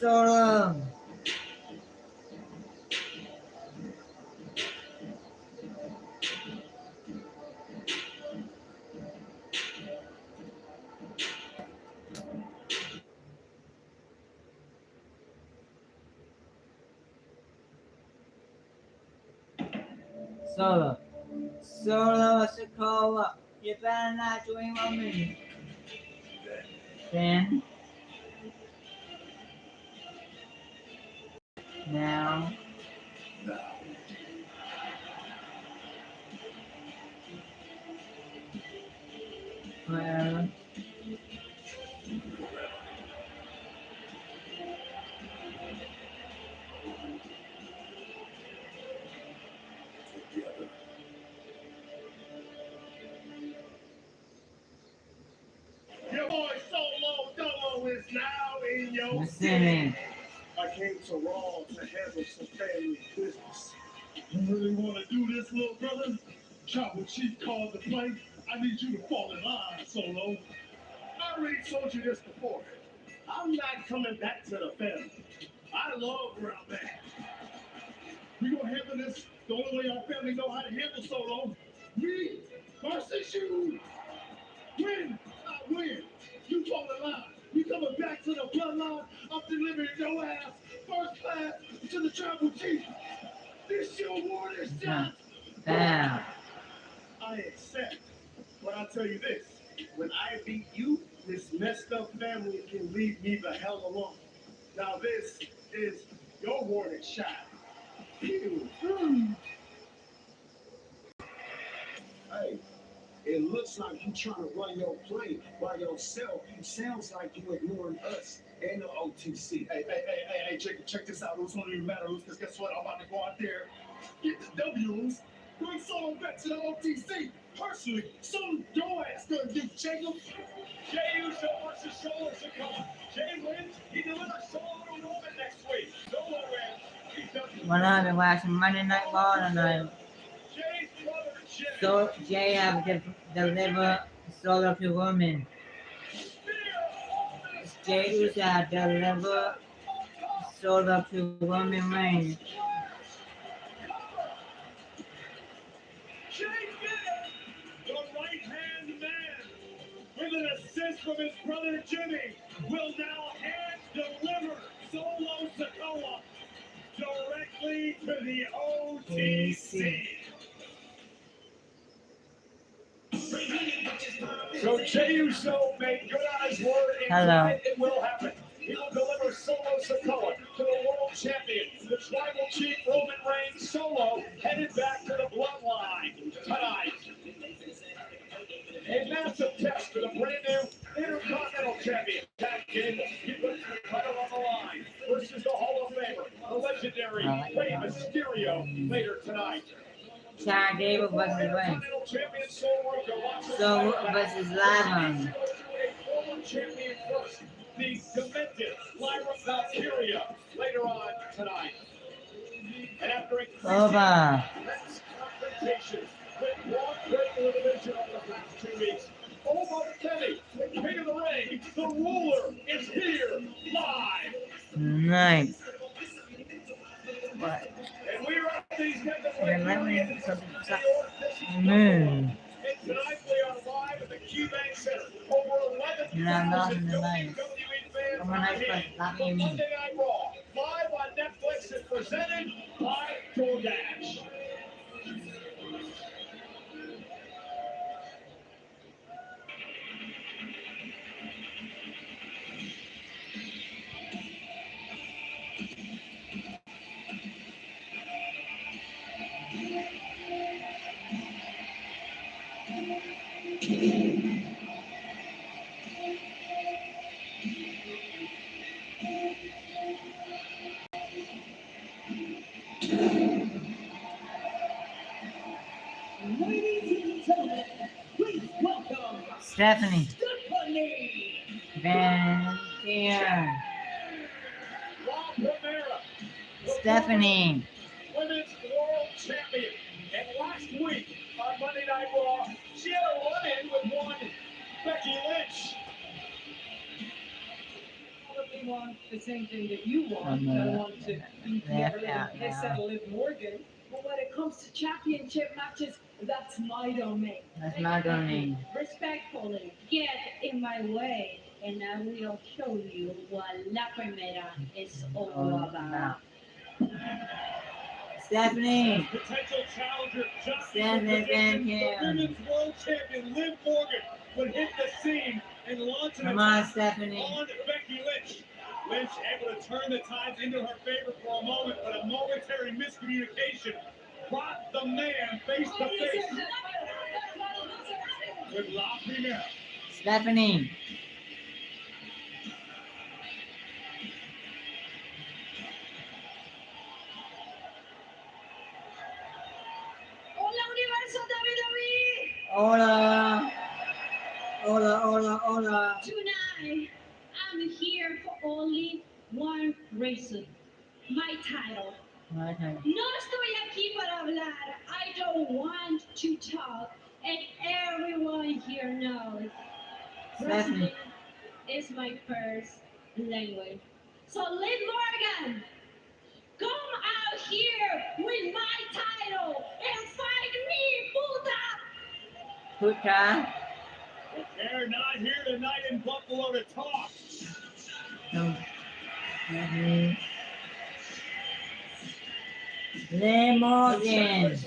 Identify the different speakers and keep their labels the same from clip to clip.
Speaker 1: Solo. Solo. Solo Sokola. You better not join me. Then. Now. Well.
Speaker 2: Your boy Solo Dolo is now in your
Speaker 1: Listening.
Speaker 2: I came to Raw to handle some family business. You really want to do this, little brother? Tribal Chief called the play. I need you to fall in line, Solo. I already told you this before. I'm not coming back to the family. I love where I'm at. We gonna handle this the only way our family know how to handle Solo. Me versus you. Win, I win. You fall in line. We coming back to the bloodline. I'm delivering your ass first class to the Tribal Chief. This your warning shot.
Speaker 1: Bam.
Speaker 2: I accept. But I'll tell you this. When I beat you, this messed up family can leave me the hell alone. Now this is your warning shot. Phew. Hey, it looks like you trying to run your play by yourself. It sounds like you ignoring us and the OTC. Hey, check this out. It don't even matter, because guess what? I'm about to go out there, get the W's, bring someone back to the OTC. Personally, some your ass gonna do, Jacob. Jey Uso versus Solo Sikoa. Jey wins, he delivers Solo to Roman next week. Solo wins.
Speaker 1: Well, I've been watching Monday Night Raw tonight.
Speaker 2: Jey's brother Jey.
Speaker 1: So Jey have to deliver Solo to Roman. Jey Uso have to deliver Solo to Roman Reigns.
Speaker 2: Jey did it! The right-hand man, with an assist from his brother Jimmy, will now hand deliver Solo Sikoa directly to the OTC. So Jey Uso made good on his word, and tonight it will happen. He will deliver Solo Sikoa to the world champion, the Tribal Chief Roman Reigns. Solo headed back to the bloodline tonight. A massive test for the brand new Intercontinental Champion. Tag team, he puts the title on the line versus the Hall of Famer, the legendary Rey Mysterio, later tonight.
Speaker 1: Chad Gable versus Reigns. Solo versus Lava.
Speaker 2: Champion first, the demented Lyra Valkyria, later on tonight. And after confrontations with Raw Critical Division over the past 2 weeks, Omos Kenny, the King of the Ring, the ruler, is here live.
Speaker 1: Nice. What?
Speaker 2: And we are at these
Speaker 1: And let me
Speaker 2: And tonight we are live at the KeyBank Center. Over 11,000 WWE fans on hand for Monday Night Raw. Live on Netflix and presented by DoorDash.
Speaker 1: Stephanie. Van Kier. Stephanie.
Speaker 2: Women's World Champion. And last week on Monday Night Raw, she had a run-in with one Becky Lynch. the same thing that you want. I want to beat Marilyn instead of Liv Morgan. But when it comes to championship matches, that's my domain.
Speaker 1: That's my domain.
Speaker 2: Respectfully, get in my way, and I will show you what La Primera is all about.
Speaker 1: Stephanie.
Speaker 2: Potential challenger
Speaker 1: Stephanie, thank
Speaker 2: the
Speaker 1: you.
Speaker 2: Women's World Champion Liv Morgan would hit the scene and launch an
Speaker 1: Come on,
Speaker 2: attack
Speaker 1: Stephanie.
Speaker 2: on Becky Lynch. Lynch able to turn the tides into her favor for a moment, but a momentary miscommunication brought the man face to face with La Primera.
Speaker 1: Stephanie.
Speaker 2: Hola Universo WWE!
Speaker 1: Hola. Hola, hola, hola.
Speaker 2: Tonight, I'm here for only one reason. My title.
Speaker 1: My time.
Speaker 2: No estoy aquí para hablar. I don't want to talk. And everyone here knows wrestling is my first language. So Liv Morgan, come out here with my title and fight me, puta!
Speaker 1: Puta.
Speaker 2: They're not here tonight in Buffalo to talk.
Speaker 1: No. Liv Morgan.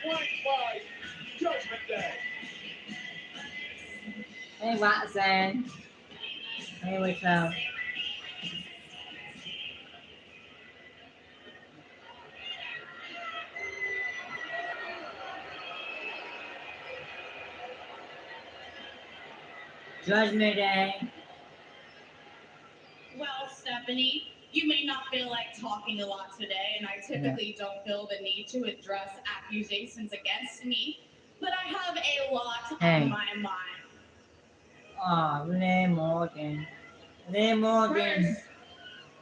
Speaker 2: Flanked by Judgment Day.
Speaker 1: Hey, Watson. Hey, what's up? Judgment Day.
Speaker 3: Well, Stephanie, you may not feel like talking a lot today, and I typically don't feel the need to address accusations against me, but I have a lot
Speaker 1: Hey.
Speaker 3: on my mind.
Speaker 1: Oh, Liv Morgan. Liv Morgan.
Speaker 3: First,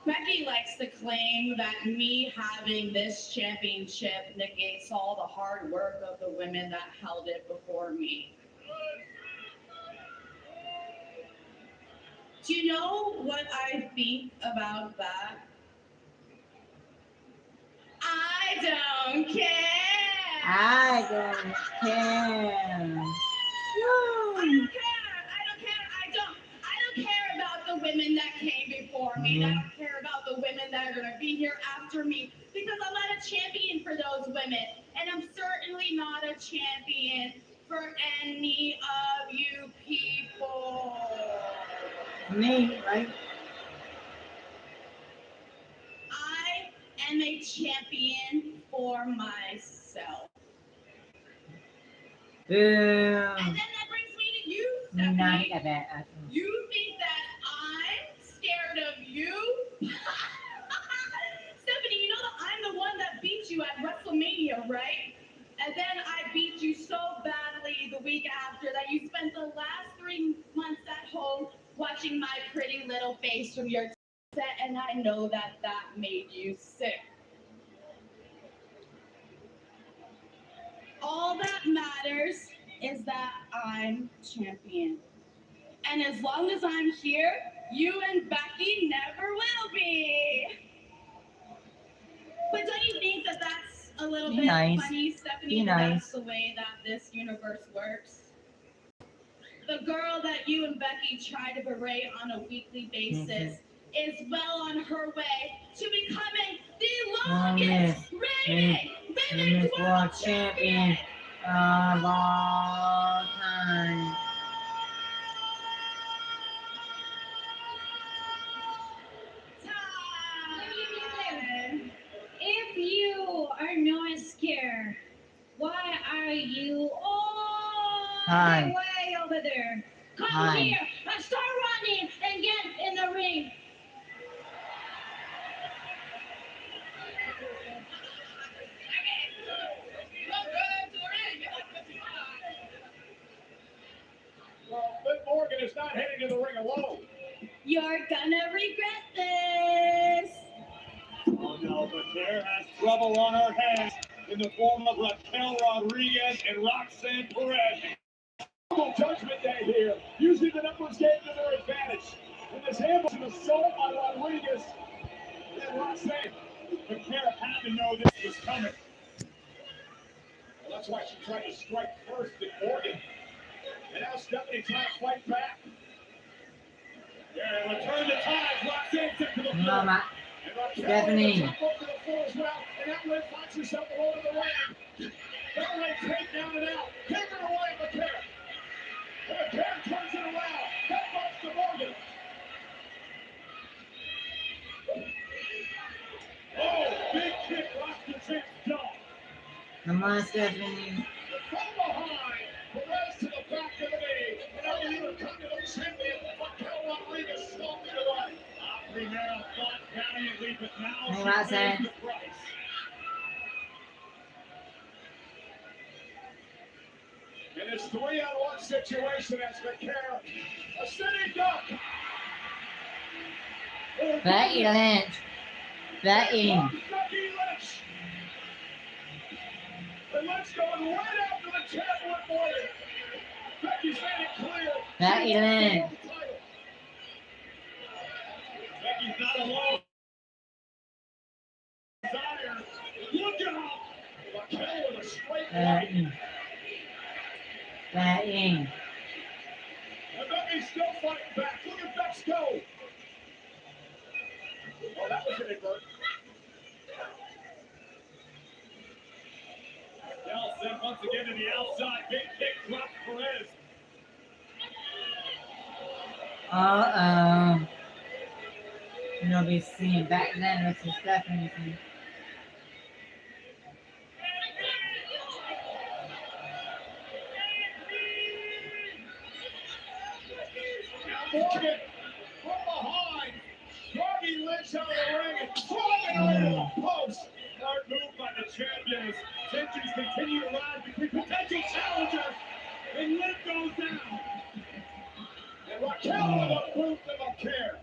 Speaker 3: Becky likes to claim that me having this championship negates all the hard work of the women that held it before me. Do you know what I think about that? I don't care.
Speaker 1: I don't care.
Speaker 3: I don't care. I don't care about the women that came before me. I don't care about the women that are gonna be here after me because I'm not a champion for those women, and I'm certainly not a champion for any of you people.
Speaker 1: Me, right?
Speaker 3: I am a champion for myself.
Speaker 1: Boom.
Speaker 3: And then that brings me to you,
Speaker 1: Not
Speaker 3: Stephanie.
Speaker 1: that bad.
Speaker 3: You think that I'm scared of you? Stephanie, you know that I'm the one that beat you at WrestleMania, right? And then I beat you so badly the week after that you spent the last 3 months at home watching my pretty little face from your set, and I know that that made you sick. All that matters is that I'm champion. And as long as I'm here, you and Becky never will be. But don't you think that that's a little
Speaker 1: Be
Speaker 3: bit
Speaker 1: nice.
Speaker 3: funny, Stephanie?
Speaker 1: Be
Speaker 3: that
Speaker 1: nice.
Speaker 3: That's the way that this universe works. The girl that you and Becky try to berate on a weekly basis is well on her way to becoming the longest reigning Women's World Champion.
Speaker 1: Of all time.
Speaker 3: Time.
Speaker 2: If you are not scared, why are you all
Speaker 1: Hi.
Speaker 2: the way over there? Come
Speaker 1: Hi.
Speaker 2: here and start running and get in the ring. Well, Liv Morgan is not heading to the ring alone.
Speaker 3: You're gonna regret this.
Speaker 2: Oh no, but Claire has trouble on her hands in the form of Raquel Rodriguez and Roxanne Perez. typical judgment day here, using the numbers game to their advantage. And this Hamilton assault by Rodriguez and Roxanne. McCare had to know this was coming. Well, that's why she tried to strike first at Morgan. And now Stephanie trying to fight back. Yeah, return the ties. Roxanne took to the floor.
Speaker 1: Mama. Stephanie.
Speaker 2: And that way finds herself alone in the ring. That way take down and out. Take her away, McCare. And McCare turns it around. That bumps to Morgan. Oh, big kick rocks the champ's jaw.
Speaker 1: Come on, Stephanie.
Speaker 2: From behind, Perez to the back of the knee. And now the Intercontinental Champion, Raquel Rodriguez, stalking the right. Primera fought valiantly, but now
Speaker 1: Hey,
Speaker 2: she
Speaker 1: Roxanne.
Speaker 2: pays the price. In this 3-on-1 situation as McCare, a sitting duck.
Speaker 1: Becky Lynch. Becky.
Speaker 2: Becky Lynch. And Lynch going right after the champ with Morgan. Becky's made it clear.
Speaker 1: Becky Lynch.
Speaker 2: Becky's not alone. Desire. Look out. Raquel with a straight right.
Speaker 1: Becky.
Speaker 2: And Becky's still fighting back. Look at Bex go. Oh, that was an invert. Nelson once again to the outside. Big kick drops Perez.
Speaker 1: You'll be seeing back then versus Stephanie.
Speaker 2: Now Morgan from behind. Becky Lynch out of the ring and throwing it over the post. Smart move by the champions. Tensions continue to rise between potential challengers. And Lynch goes down. And Raquel with a boot to McCare.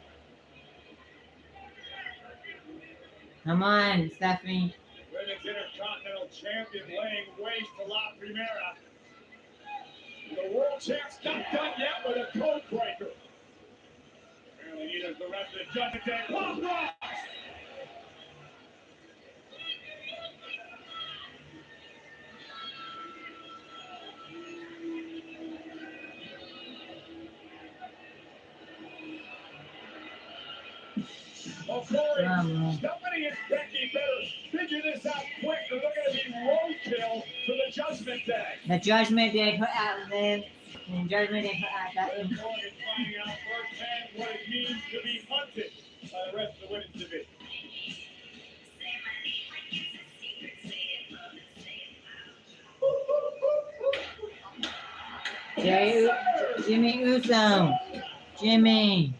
Speaker 1: Come on, Stephanie.
Speaker 2: Women's Intercontinental Champion laying waste to La Primera. The world champ's not done yet with a code breaker. Apparently neither is the rest of the judgment day. Pop rocks! Oh, Corey, Stephanie and Becky better figure this out quick, or they're going to be roadkill for the Judgment Day.
Speaker 1: The Judgment Day put out then. The Judgment Day put out that.
Speaker 2: Morgan finding out firsthand what it means to be hunted by the rest of the women's division.
Speaker 1: Jimmy Uso. Jimmy.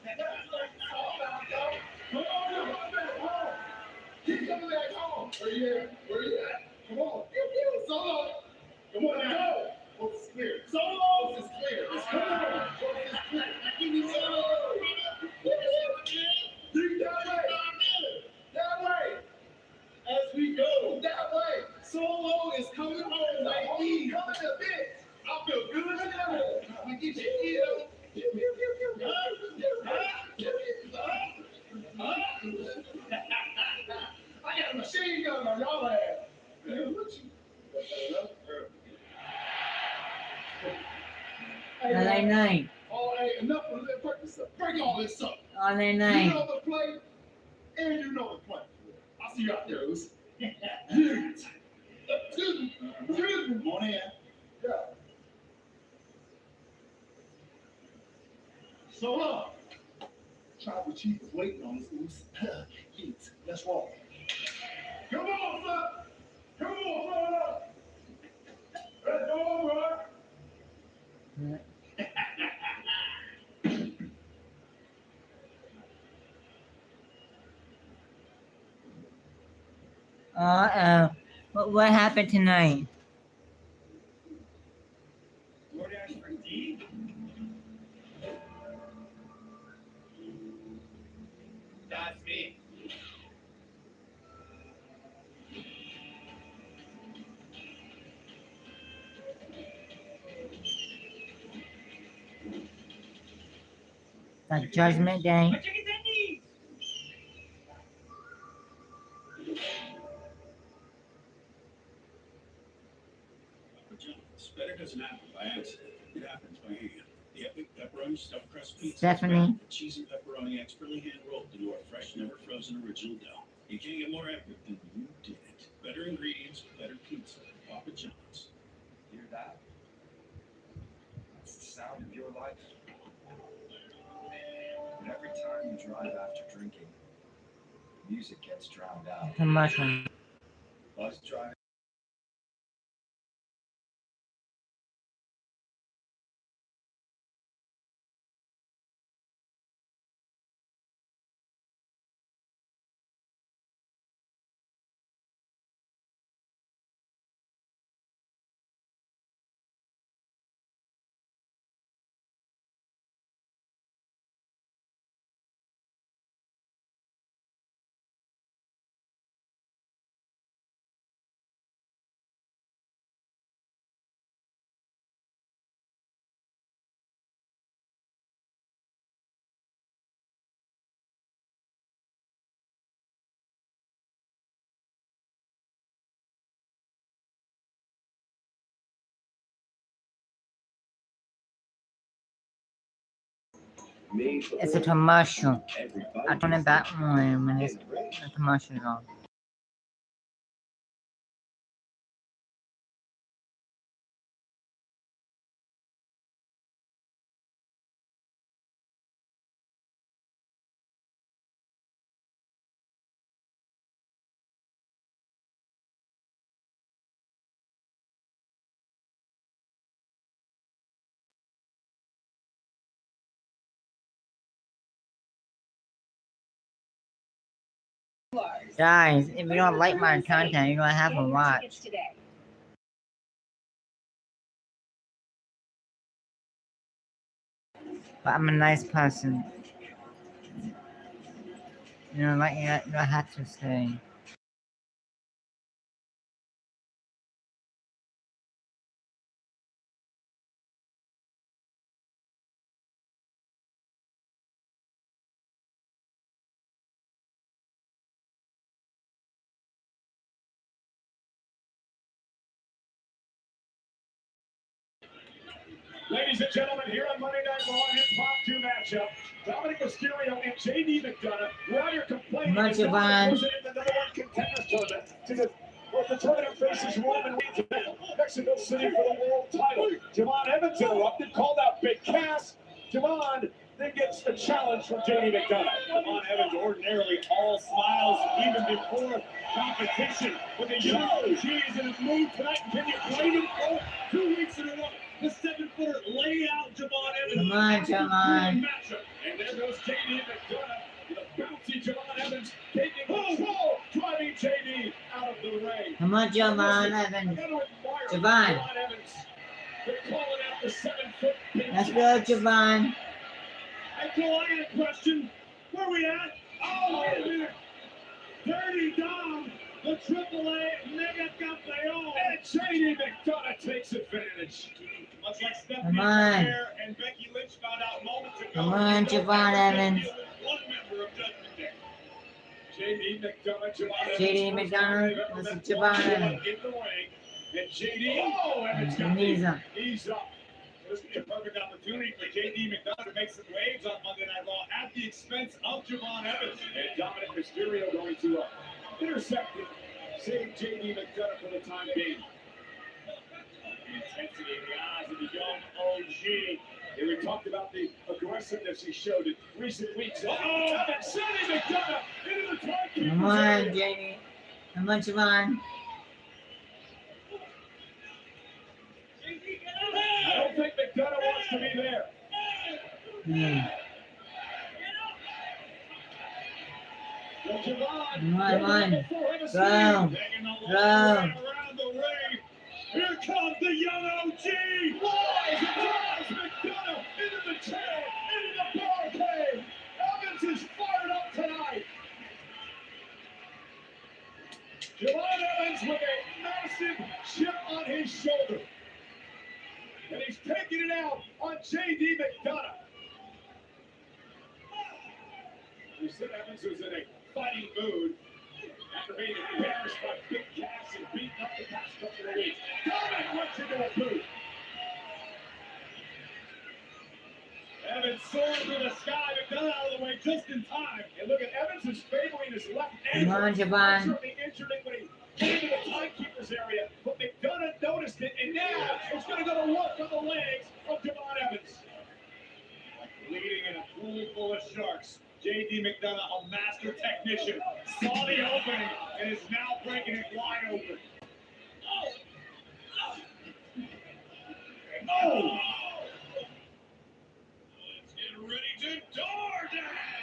Speaker 2: Keep coming back home. Where you at? Where you at? Come on. Solo. Come on now. Coast is clear. Solo. Coast is clear. It's come on. Coast is clear. Give me Solo. Keep that way. That way. As we go. That way. Solo is coming home. Like me. Coming a bit. I feel good. We get your ear. I got a machine gun on y'all ass. Man, what you?
Speaker 1: LA Knight.
Speaker 2: Oh, hey, enough of that. Break all this up.
Speaker 1: LA
Speaker 2: You
Speaker 1: Knight.
Speaker 2: know the play, and you know the play. I'll see you out there, Luce. Excuse me. Come on in. Yeah. So, Tribal Chief is waiting on us, Luce. Heat. Let's roll. Come on, son. Come on, brother. Let's go, brother.
Speaker 1: What happened tonight?
Speaker 2: DoorDash for D? That's me.
Speaker 1: The Judgment Day.
Speaker 2: Better doesn't happen by accident. It happens by hand. The epic pepperoni stuffed crust pizza.
Speaker 1: Stephanie.
Speaker 2: Cheese and pepperoni expertly hand rolled into our fresh, never frozen original dough. You can't get more epic than you did it. Better ingredients, better pizza. Papa John's.
Speaker 4: Hear that? That's the sound of your life. But every time you drive after drinking, music gets drowned out.
Speaker 1: Commercial.
Speaker 4: Buzz driving.
Speaker 1: It's a commercial. I turn it back on when the commercial is on. Guys, if you don't like my content, you don't have to watch. But I'm a nice person. You know, like you don't have to stay.
Speaker 2: Ladies and gentlemen, here on Monday Night Raw, his top 2 matchup, Dominic Mysterio and JD McDonough. We're out here complaining that Dominic wasn't in the number 1 contenders tournament the tournament faces Roman Reigns in Mexico City for the world title. Javon Evans interrupted, called out Big Cass. Javon then gets a challenge from JD McDonough. Javon Evans ordinarily all smiles even before competition. But the young OG is in a mood tonight. Can you blame him? 2 weeks in a row. The 7-footer laid out Javon Evans.
Speaker 1: Come on, Javon.
Speaker 2: And there goes JD McDonough. The bouncy Javon Evans taking control, driving JD out of the ring.
Speaker 1: Come on, Javon Evans. Javon.
Speaker 2: They're calling out the 7-foot.
Speaker 1: Let's go, Javon.
Speaker 2: Hey, Cole, I got a question. Where we at? Oh, wait a minute. Dirty Dom, the AAA Mega Campeon. And JD McDonough takes advantage. Much like Stephanie Blair and Becky Lynch found out moments ago.
Speaker 1: Come on, Javon Evans.
Speaker 2: One member of Judgment Day. JD McDonough,
Speaker 1: JD McDonough, this is Javon Evans.
Speaker 2: In the ring. And JD, Evans got
Speaker 1: knees up.
Speaker 2: Knees up. This would be a perfect opportunity for JD McDonough to make some waves on Monday Night Raw at the expense of Javon Evans. And Dominic Mysterio going to intercept it, save JD McDonough for the time being. The intensity in the eyes of the young OG. And we talked about the aggressiveness he showed in recent weeks. Oh, JD McDonough into the timekeeper.
Speaker 1: Come on, JD. Come on, Javon.
Speaker 2: I don't think McDonough wants to be there. Well, Javon,
Speaker 1: Come on.
Speaker 2: Go.
Speaker 1: Go.
Speaker 2: Here comes the young OG. Rise and drives McDonough into the chair, into the barricade. Evans is fired up tonight. Javon Evans with a massive chip on his shoulder. And he's taking it out on JD McDonough. You said Evans was in a fighting mood after being embarrassed by Big Cass and beaten up the past couple of weeks. Dominic runs into a boot. Evans soared through the sky, McDonough out of the way just in time. And look at Evans is favoring his left ankle.
Speaker 1: Come on, Javon.
Speaker 2: Certainly injured it when he came to the timekeeper's area, but McDonough noticed it, and now it's going to go to work on the legs of Javon Evans. Leading in a pool full of sharks, J.D. McDonough, a master technician, saw the opening and is now breaking it wide open. Oh! Let's get ready to DoorDash!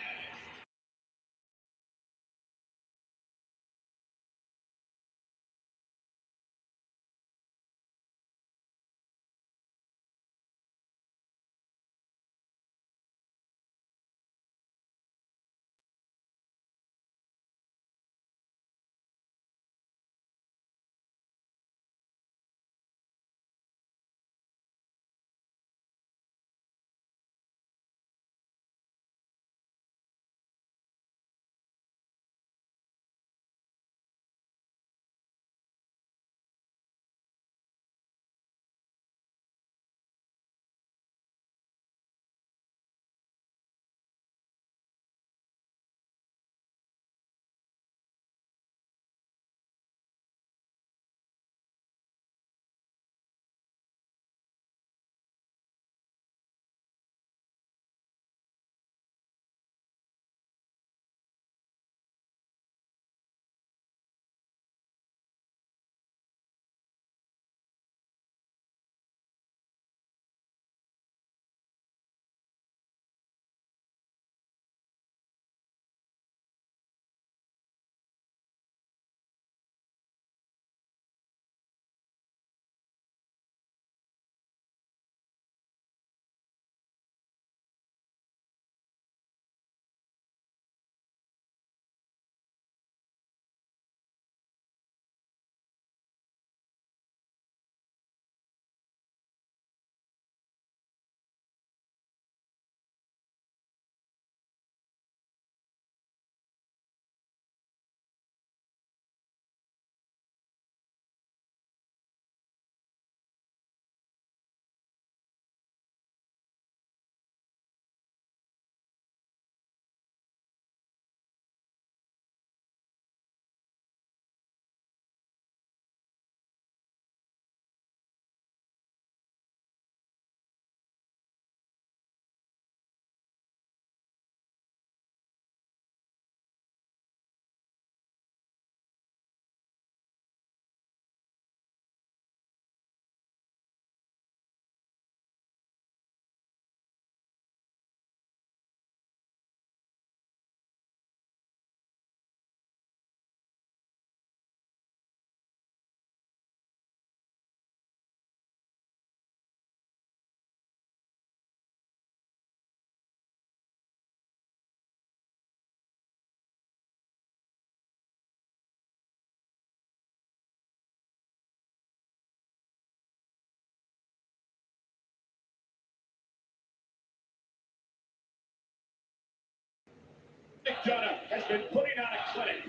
Speaker 2: McDonough has been putting on a clinic.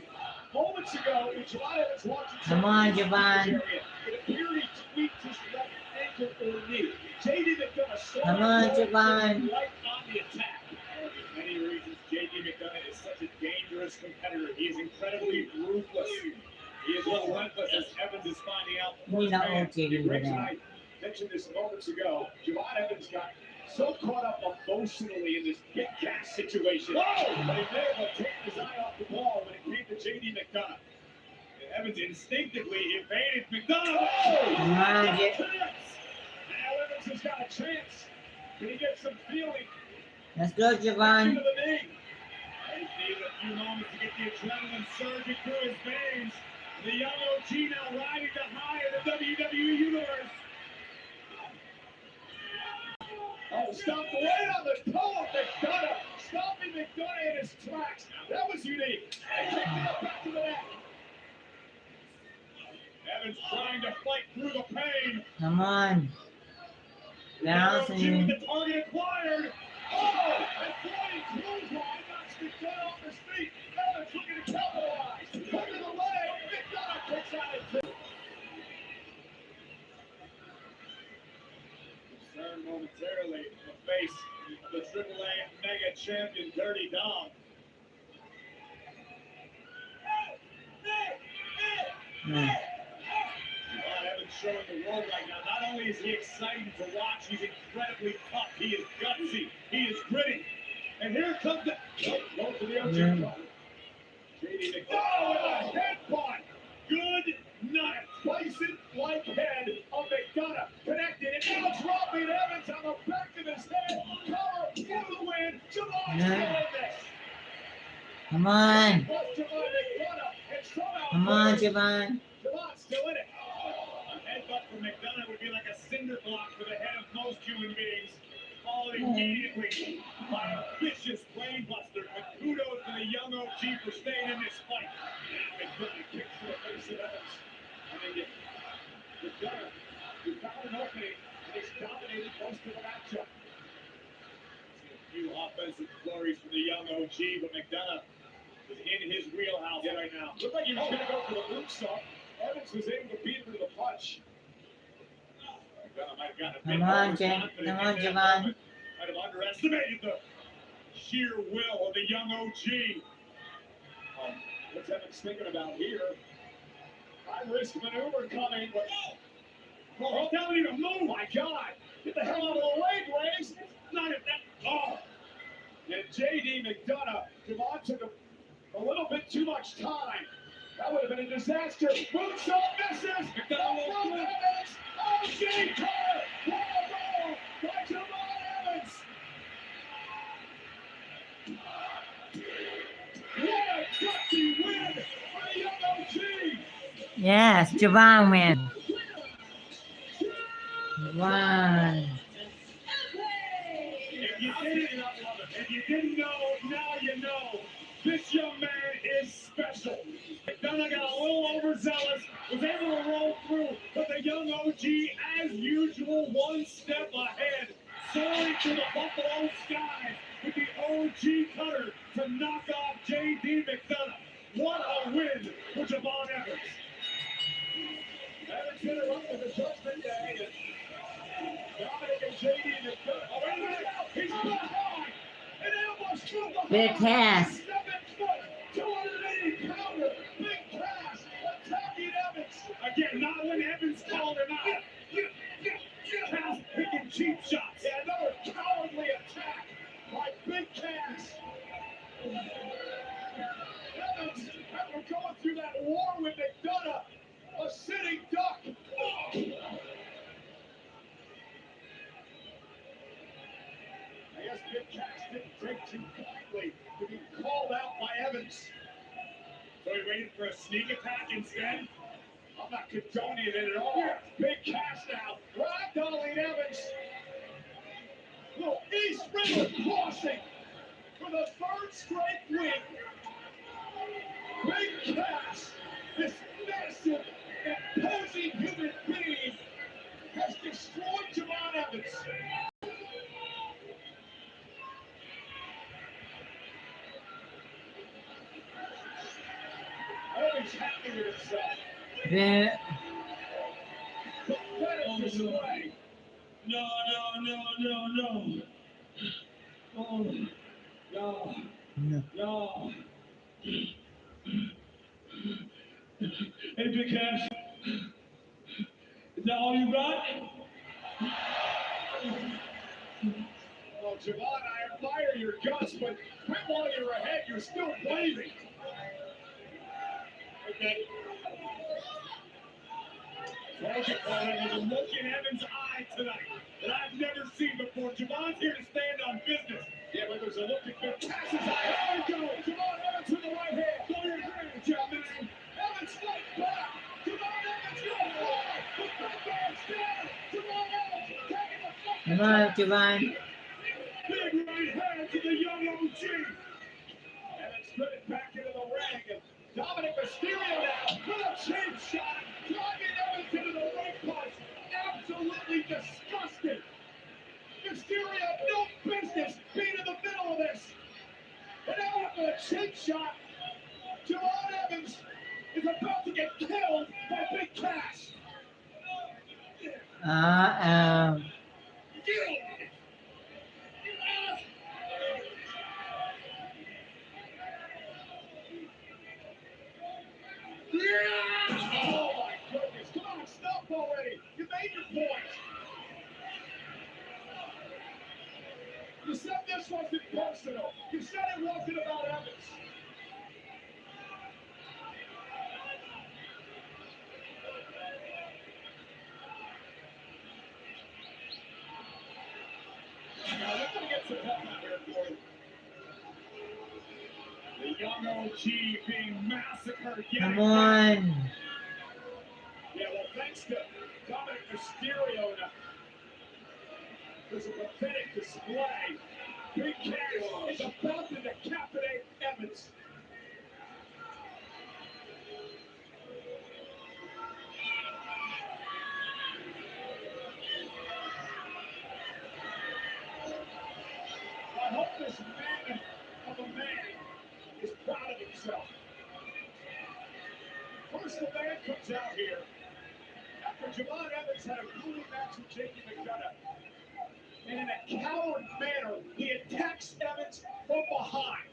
Speaker 2: Moments ago, when Javon Evans walked into
Speaker 1: Come on, Javon.
Speaker 2: it appeared he tweaked his left ankle or knee. J.D. McDonough started
Speaker 1: Come on, Javon.
Speaker 2: right on the attack. For many reasons, J.D. McDonough is such a dangerous competitor. He is incredibly ruthless. He is relentless as Evans is finding out.
Speaker 1: We don't know J.D.
Speaker 2: Riggs and
Speaker 1: McDonough.
Speaker 2: I mentioned this moments ago. Javon Evans got so caught up emotionally in this Big Cass situation. Whoa! But he may have taken his eye off the ball when it came to J.D. McDonough. And Evans instinctively evaded McDonough. Oh!
Speaker 1: Come on, J-
Speaker 2: Now Evans has got a chance. Can he get some feeling?
Speaker 1: Let's go, Javon.
Speaker 2: Into the knee. He's needed a few moments to get the adrenaline surging through his veins. The young OG now riding the high of the WWE Universe. Oh, stopped right on the toe of McDonough. Stopping McDonough in his tracks. That was unique. And kicked it up back to the net. Evans trying to fight through the pain.
Speaker 1: Come on.
Speaker 2: Now, with
Speaker 1: Bouncing.
Speaker 2: the target acquired. Oh, a flying clothesline knocks knocks McDonough off his feet. Evans looking to capitalize. Under the leg. McDonough kicks out at 2. Concern momentarily in the face of the AAA mega champion Dirty Dom. Evans showing the world right now. Not only is he exciting to watch, he's incredibly tough. He is gutsy. He is gritty. And here comes the go to the OG. JD McDonough with a headbutt. Good night. Bison like head of McDonough connected. And now dropping Evans on the back of his head. Cover for the win. Javon's still in this.
Speaker 1: Come on.
Speaker 2: McDonough.
Speaker 1: Come on, Javon.
Speaker 2: Javon's still in it. A headbutt from McDonough would be like a cinder block for the head of most human beings. Followed immediately by a vicious brainbuster. But kudos to the young OG for staying in this fight. McDonough kicks to the face of Evans. I mean, McDonough, he found an opening and he's dominated most of the matchup. See a few offensive flurries from the young OG, but McDonough is in his wheelhouse right now. Looked like he was going to go for the moonsault. Evans was able to beat him to the punch. McDonough might have gotten a bit
Speaker 1: Come on, Jay. Come on, Javon.
Speaker 2: Might have underestimated the sheer will of the young OG. What's Evans thinking about here? High risk maneuver coming, but oh, that don't even move. My God, get the hell out of the way, Blaze. Not at that. Oh, and JD McDonough. Javon took a little bit too much time. That would have been a disaster. Moonsault misses. McDonough from Evans. OG Carter. What a roll by Javon Evans. What a gutsy win for the young OG.
Speaker 1: Yes, Javon win. One.
Speaker 2: If you didn't know, now you know. This young man is special. McDonough got a little overzealous, was able to roll through, but the young OG, as usual, one step ahead, soaring to the Buffalo skies with the OG cutter to knock off JD McDonough. What a win for Javon Evans. Evans interrupted the Judgment Day, and Dominic and JD McDonough. Oh, wait a minute, he's behind. An ambush from behind.
Speaker 1: Big pass.
Speaker 2: 280 pounder, big pass, attacking Evans. Again, not when Evans called him out. Cass picking cheap shots. Yeah, another cowardly attack by Big Cass. Evans, after going through that war with McDonough, a sitting duck. I guess Big Cass didn't take too kindly to be called out by Evans. So he waited for a sneak attack instead. I'm not condoning it at all. Big Cass now. Ragdolling Evans. Little East River crossing for the third straight win. Big Cass, this massive, imposing human being, has destroyed Javon Evans. Evans happy with himself.
Speaker 1: Yeah.
Speaker 2: Pathetic display.
Speaker 5: No. Oh, no. Hey, Big Cass. Is that all you got?
Speaker 2: Well, Javon, I admire your guts, but quit while you're ahead. You're still waving. Okay. Sergeant Coleman has a look in Evans' eye tonight that I've never seen before. Javon's here to stand on business. Yeah, but there's a look at Big Cass's eye. There we go. Javon Evans with the right hand. Throw your hands, Evans. Evans fight back. Javon Evans goes forward. The Big Man's down. Javon Evans taking the fight.
Speaker 1: Come on, Javon.
Speaker 2: Big right hand to the young OG. Evans put it back into the ring. And Dominic Mysterio now with a cheap shot. Driving Evans into the ring post. Absolutely disgusting. Mysterio, no business being in the middle of this. And now shot. Javon Evans is about to get killed by Big Cass. Oh my goodness, come on, stop already. You made your point. You said this wasn't personal. You said it wasn't about Evans. Now, we're going to get some help out here for you. The young OG being massacred.
Speaker 1: Come on.
Speaker 2: Yeah, well, thanks to Dominic Mysterio, there's a pathetic display. Big Cass is about to decapitate Evans. I hope this man of a man is proud of himself. First, the man comes out here after Javon Evans had a grueling match with J.D. McDonough. And in a coward manner, he attacks Evans from behind.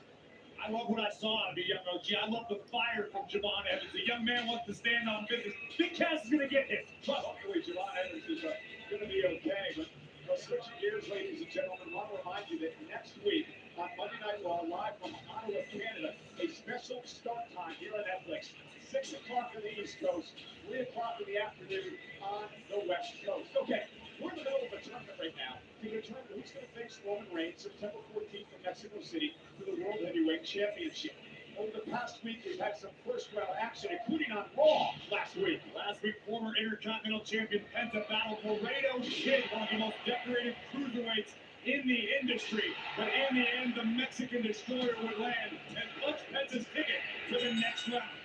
Speaker 2: I love what I saw out of the young OG. I love the fire from Javon Evans. The young man wants to stand on business. Big Cass is going to get hit. But hopefully Javon Evans is going to be okay. But switching gears, ladies and gentlemen, I want to remind you that next week on Monday Night Raw, live from Ottawa, Canada, a special start time here on Netflix. 6 o'clock on the East Coast, 3 o'clock in the afternoon on the West Coast. Okay, we're in the middle of a tournament right now to determine who's going to face Roman Reigns September 14th in Mexico City for the World Heavyweight Championship. Over the past week, we've had some first-round action, including on Raw last week. Last week, former Intercontinental Champion Penta battled Laredo Kid, one of the most decorated cruiserweights in the industry. But in the end, the Mexican Destroyer would land and punch Penta's ticket to the next round.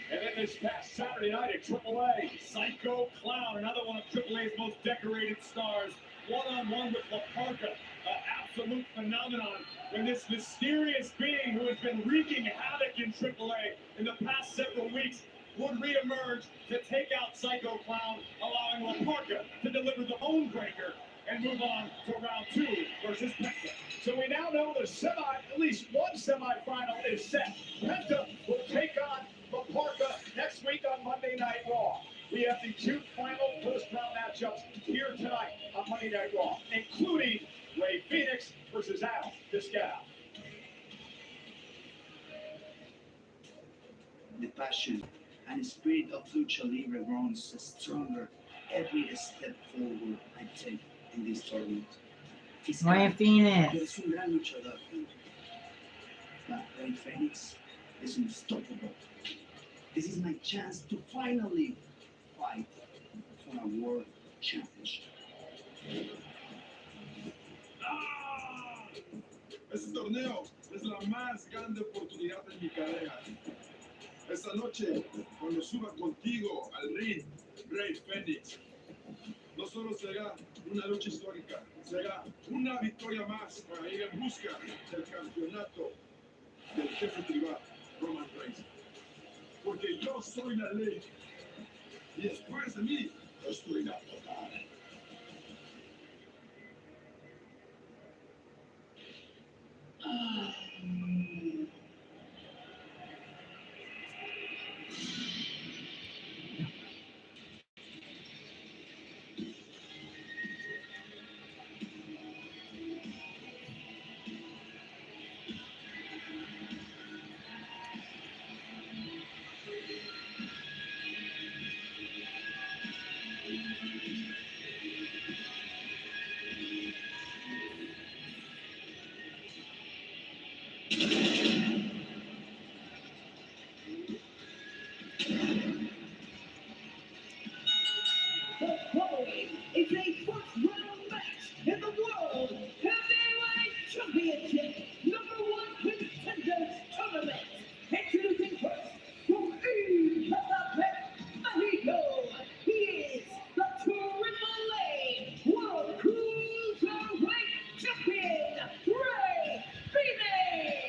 Speaker 2: And then this past Saturday night at AAA, Psycho Clown, another one of AAA's most decorated stars, one-on-one with La Parka, an absolute phenomenon. When this mysterious being who has been wreaking havoc in AAA in the past several weeks would reemerge to take out Psycho Clown, allowing La Parka to deliver the bone breaker and move on to round 2 versus Penta. So we now know the at least one semifinal is set. Penta will take on La Parka next week on Monday Night Raw. We have the 2 final first-round matchups here tonight on Monday Night Raw, including Ray Phoenix versus Al Discal.
Speaker 6: The passion and spirit of Lucha Libre grows stronger every step forward I take in this tournament.
Speaker 1: Ray Phoenix.
Speaker 6: Eres un gran luchador, but Ray Phoenix is unstoppable. This is my chance to finally fight for a world championship.
Speaker 2: Este torneo es la más grande oportunidad de mi carrera. Esta noche, cuando suba contigo al ring, Rey Fénix, no solo será una lucha histórica, será una victoria más para ir en busca del campeonato del jefe tribal, Roman Reigns. Porque yo soy la ley y después de mí, yo soy la total.
Speaker 3: It's a first-round match in the World Heavyweight Championship #1 Contenders Tournament. Introducing first, from Mexico, he is the Triple A World Cruiserweight Champion, Ray Phoenix.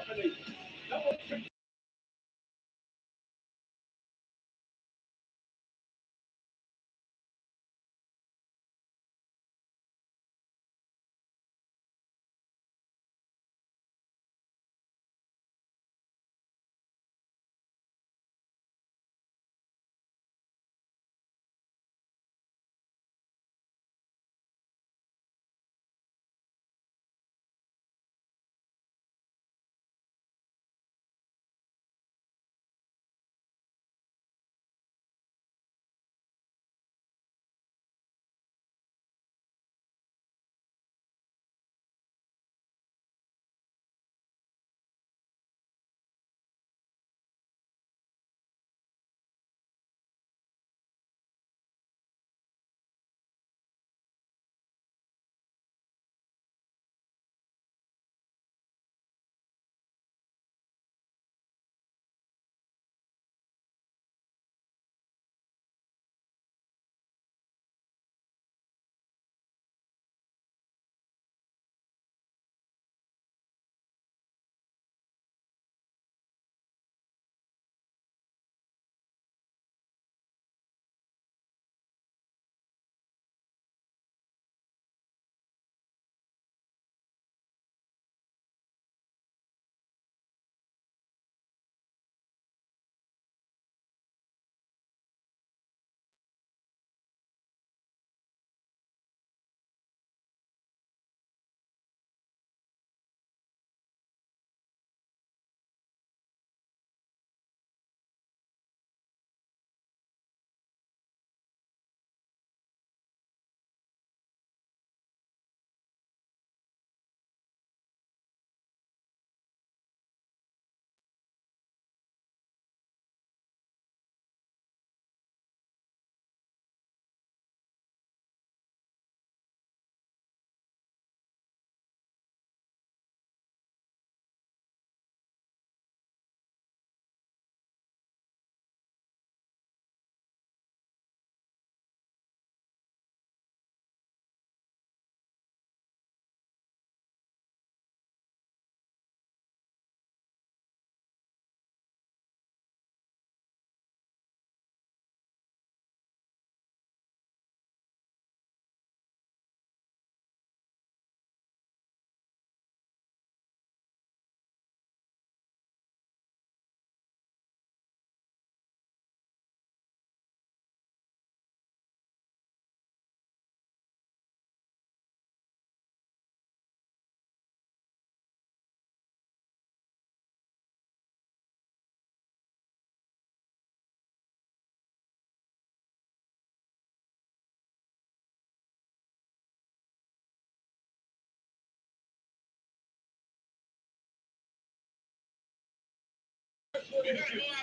Speaker 2: happening. Double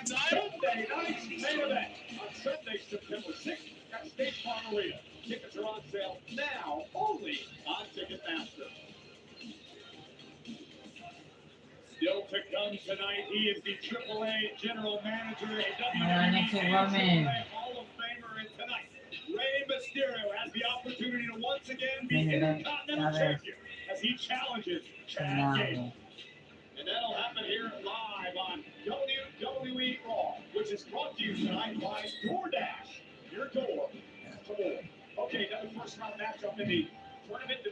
Speaker 2: Sunday night's main event on Sunday, September 6th at State Farm Arena. Tickets are on sale now only on Ticketmaster. Still to come tonight, he is the AAA General Manager, a WWE Hall of Famer, and tonight, Rey Mysterio has the opportunity to once again be Intercontinental Champion as he challenges Chad Gable. And that'll happen here live on WWE Raw, which is brought to you tonight by DoorDash. Your door to more. Okay, now the first round matchup in the tournament to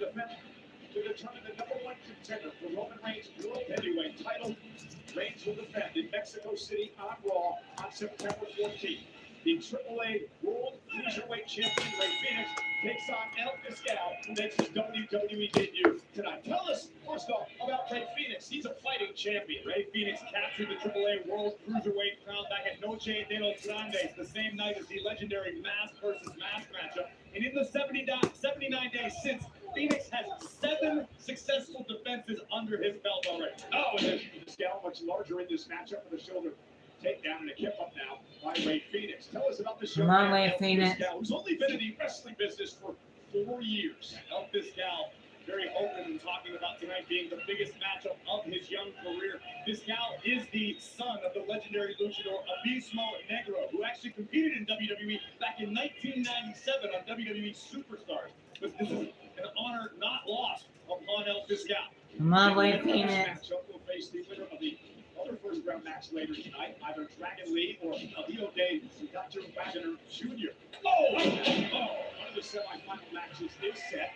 Speaker 2: determine the number one contender for Roman Reigns' World Heavyweight title. Reigns will defend in Mexico City on Raw on September 14th. The AAA World Cruiserweight Champion Rey Fénix takes on El Fiscal, who makes his WWE debut tonight. Tell us, first off, about Rey Fénix. He's a fighting champion. Rey Fénix captured the AAA World Cruiserweight crown back at Noche de los Grandes, the same night as the legendary mask versus mask matchup. And in the 79 days since, Fénix has 7 successful defenses under his belt already. Oh, and then Fiscal much larger in this matchup with a shoulder takedown and a kip up now by Rey Fénix. Tell us about the show.
Speaker 1: Come on, Rey Fénix.
Speaker 2: Who's only been in the wrestling business for 4 years. El Fiscal very open and talking about tonight being the biggest matchup of his young career. Fiscal is the son of the legendary luchador Abismo Negro, who actually competed in WWE back in 1997 on WWE Superstars. But this is an honor not lost upon El Fiscal.
Speaker 1: Come on, Rey Fénix.
Speaker 2: Matchup will face the winner of the other first round match later tonight, either Dragon Lee or Alito Davis and Dr. Wagner Jr. Oh! One of the semifinal matches is set.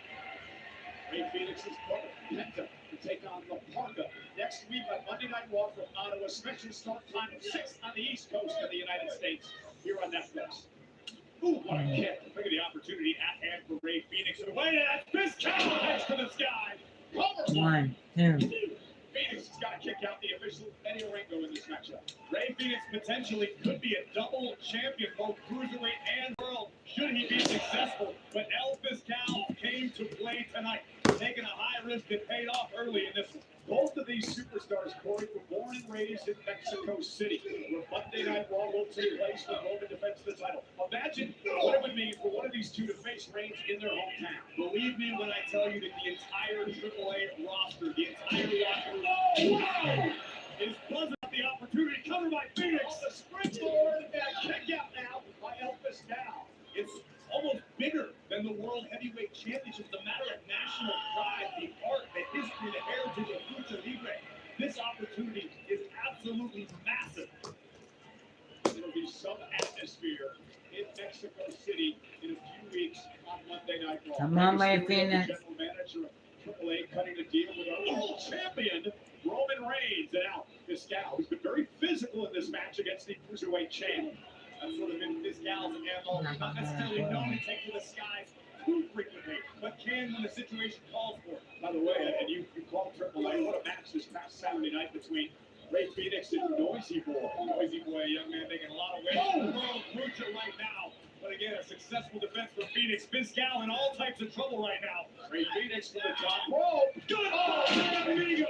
Speaker 2: Ray Phoenix's brother, Penta, to take on La Parka next week on Monday Night Raw from Ottawa. Special start time of 6 on the East Coast of the United States here on Netflix. Ooh, what a kick. Look at the opportunity at hand for Ray Phoenix. And wait, that fist count heads to the sky. Cover.
Speaker 1: 1, 2.
Speaker 2: Phoenix has got to kick out the official Eddie Orengo in this matchup. Ray Phoenix potentially could be a double champion, both cruiserweight and world, should he be successful. But El Fiscal came to play tonight, taking a high risk that paid off early in this one. Both of these superstars, Corey, were born and raised in Mexico City, where Monday Night Raw will take place when Roman defends the title. Imagine what it would mean for one of these two to face Reigns in their hometown. Believe me when I tell you that the entire AAA roster, the entire roster, is buzzing up the opportunity. Covered by Phoenix, the springboard, and kick out now by El Fiscal. It's almost bigger than the World Heavyweight Championship. It's a matter of national pride, the art, the history, the heritage of Lucha Libre. This opportunity is absolutely massive. There'll be some atmosphere in Mexico City in a few weeks on Monday Night Raw.
Speaker 1: Come on, Ray Phoenix.
Speaker 2: General manager of AAA cutting a deal with our world champion, Roman Reigns. And now Fiscal, who's been very physical in this match against the cruiserweight champ. That's sort of been Fiscal's MO. Not necessarily known to take to the skies too frequently, but can when the situation calls for it. By the way, and you called AAA, what a match this past Saturday night between Ray Phoenix and Noisy Boy. Noisy Boy, a young man making a lot of waves in the world of Lucha right now. But again, a successful defense for Phoenix. Fiscal in all types of trouble right now. Ray Phoenix to the top rope. Good. Oh, amigo.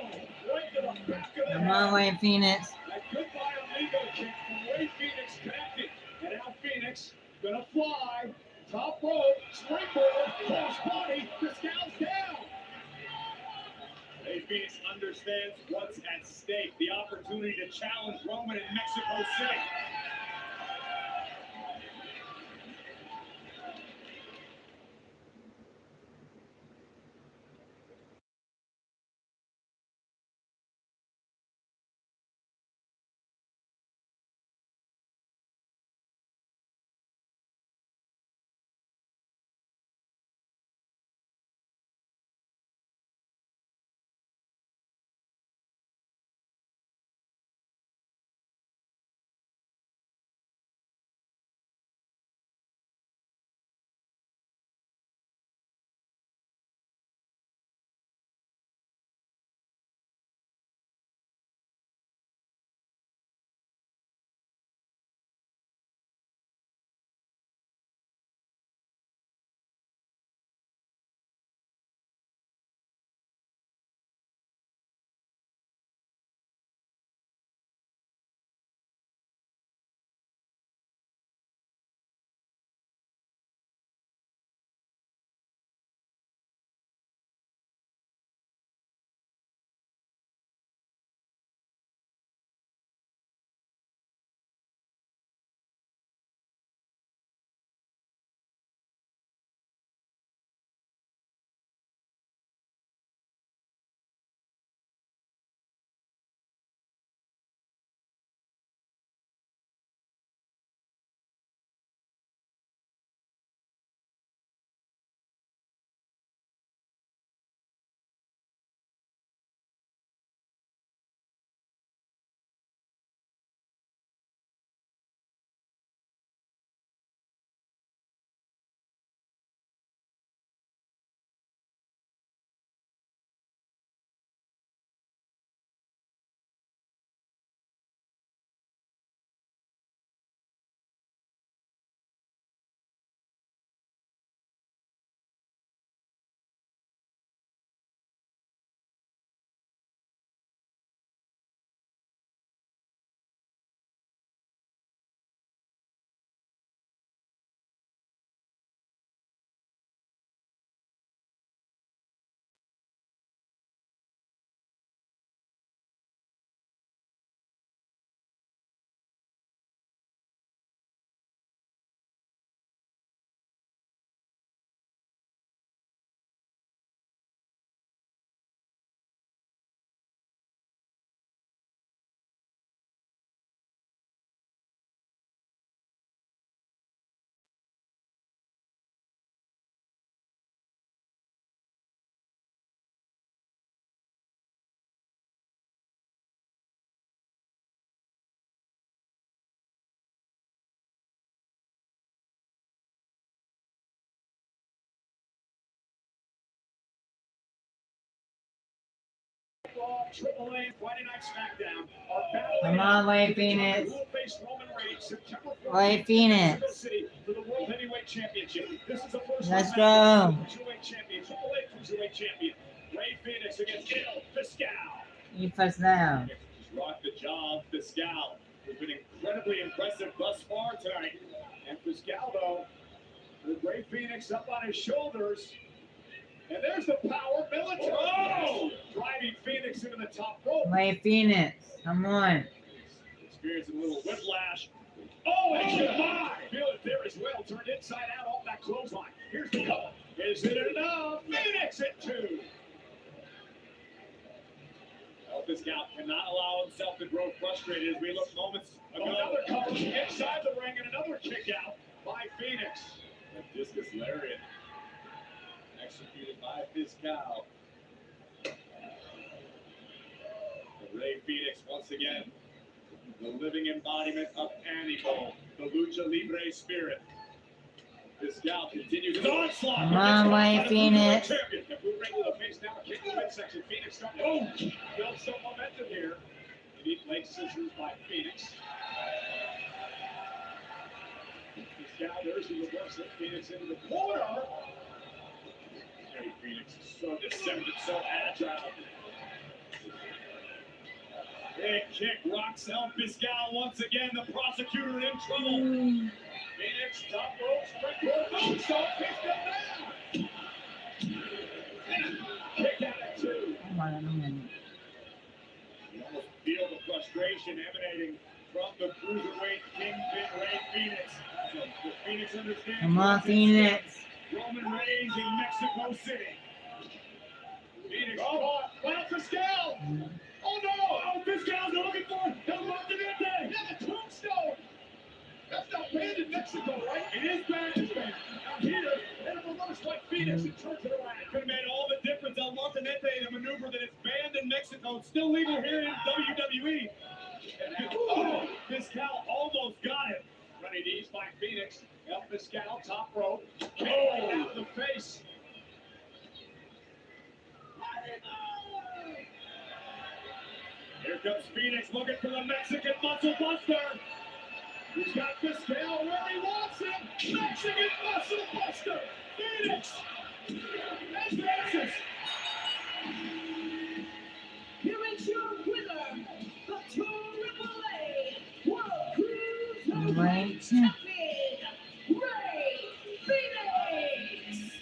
Speaker 2: Right to the back of the
Speaker 1: Come on, Ray Phoenix.
Speaker 2: That goodbye amigo kick from Ray Phoenix connected. And now Phoenix gonna fly. Top rope. Springboard. Cross body. Fiscal's down. Ray Phoenix understands what's at stake. The opportunity to challenge Roman in Mexico City. Triple A Friday Night SmackDown. Our battle
Speaker 1: Come on, Ray Phoenix.
Speaker 2: who will face Roman Reigns September 14th
Speaker 1: Ray Phoenix.
Speaker 2: in Mexico City for the World Heavyweight Championship. This is the first
Speaker 1: Let's
Speaker 2: match
Speaker 1: go.
Speaker 2: Cruiserweight Champion, Triple A Cruiserweight Champion. Ray Phoenix against El Fiscal.
Speaker 1: You first now.
Speaker 2: Just rock the job, Fiscal. Has been incredibly impressive thus far tonight. And Fiscal, though, with Ray Phoenix up on his shoulders. And there's the power military. Oh! Driving Phoenix into the top rope.
Speaker 1: Ray Phoenix. Come on.
Speaker 2: Experiencing a little whiplash. Oh, and goodbye! Feel it there as well. Turned inside out off that clothesline. Here's the cover. Is it enough? Phoenix at 2. Well, this gal cannot allow himself to grow frustrated as we look moments ago. Another cover inside the ring and another kick out by Phoenix. A discus lariat. Executed by Fiscal. Ray Phoenix once again. The living embodiment of Animal, the Lucha Libre spirit. Fiscal continues his onslaught.
Speaker 1: Come on, Ray Phoenix.
Speaker 2: Champion. The blue ring to the face now, a kick to the midsection. Phoenix starting to build some momentum here. Neat leg scissors by Phoenix. Fiscal, there's the reversal. Phoenix into the corner. Ray Phoenix is so deceptive, so agile. Big kick rocks El Fiscal once again. The prosecutor in trouble. Phoenix, top rope, sprint rope, moonsault, picks them down. Kick out at 2.
Speaker 1: Come on, come on.
Speaker 2: You almost feel the frustration emanating from the cruiserweight kingpin Ray Phoenix. So the Phoenix understands.
Speaker 1: Come on, Phoenix.
Speaker 2: Roman Reigns in Mexico City. Phoenix, oh, well, Fiscal. Oh no! Oh, Fiscal's looking for it. He'll look to that day. Yeah, the tombstone. That's not banned in Mexico, right? It is banned. It's banned. Out here, and it reverse like Phoenix and turns it around. Could have made all the difference. El Martinete, the maneuver that is banned in Mexico, it's still legal here in WWE. Oh, Fiscal almost got him. Running knees by Phoenix. El Fiscal, top rope. Oh, out the face. Here comes Phoenix looking for the Mexican muscle buster. He's got Fiscal where he wants him. Mexican muscle buster. Phoenix. Advances.
Speaker 3: Here is your winner, the Triple A World Cruiserweight Champion, Ray Phoenix.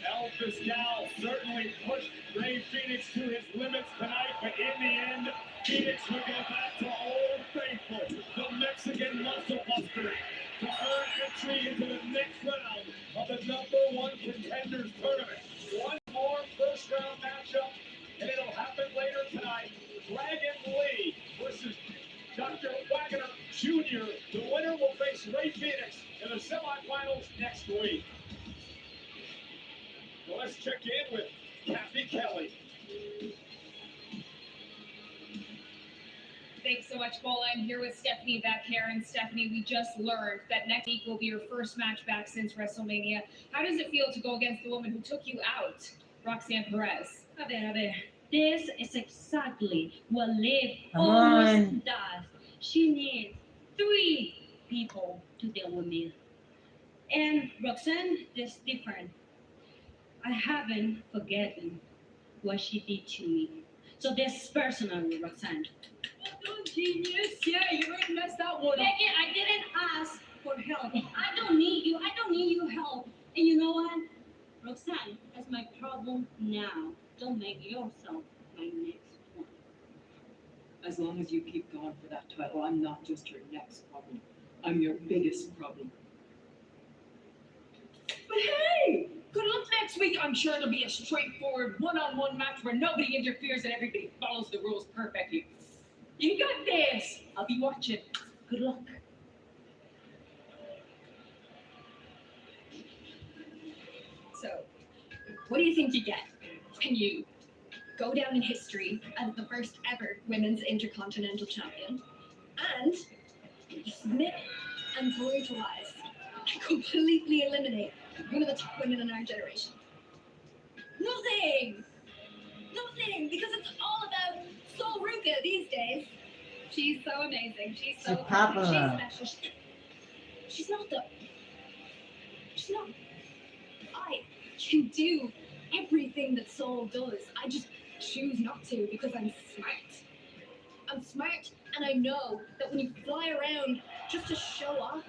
Speaker 2: El Fiscal certainly pushed Ray Phoenix to his limits tonight, but in the end, Phoenix will go back to Old Faithful, the Mexican muscle buster, to earn entry into the next round of the #1 Contenders Tournament. One more first-round matchup, and it'll happen later tonight. Dragon Lee versus Dr. Wagner Jr. The winner will face Ray Phoenix in the semifinals next week. Well, let's check in with Kathy Kelly.
Speaker 7: Thanks so much, Paula. I'm here with Stephanie back here. And Stephanie, we just learned that next week will be your first match back since WrestleMania. How does it feel to go against the woman who took you out, Roxanne Perez?
Speaker 8: A ver. This is exactly what Liv
Speaker 1: Come
Speaker 8: always
Speaker 1: on.
Speaker 8: does. She needs 3 people to deal with me. And Roxanne is different. I haven't forgotten what she did to me. So this is personal, Roxanne.
Speaker 7: Oh, genius. Yeah, you already messed that one up.
Speaker 8: Megan, I didn't ask for help. I don't need you. I don't need your help. And you know what? Roxanne, that's my problem now. Don't make yourself my next one.
Speaker 9: As long as you keep going for that title, I'm not just your next problem. I'm your biggest problem.
Speaker 7: But hey, good luck next week. I'm sure it'll be a straightforward one-on-one match where nobody interferes and everybody follows the rules perfectly. You got this. I'll be watching. Good luck.
Speaker 3: So, what do you think you get? Can you go down in history as the first ever women's intercontinental champion and submit and brutalize and completely eliminate one of the top women in our generation? Nothing! Nothing, because it's all about Sol Ruka these days. She's so amazing. She's so
Speaker 1: She's popular.
Speaker 3: She's special. She's not the. She's not. I can do everything that Sol does. I just choose not to because I'm smart. I'm smart, and I know that when you fly around just to show off,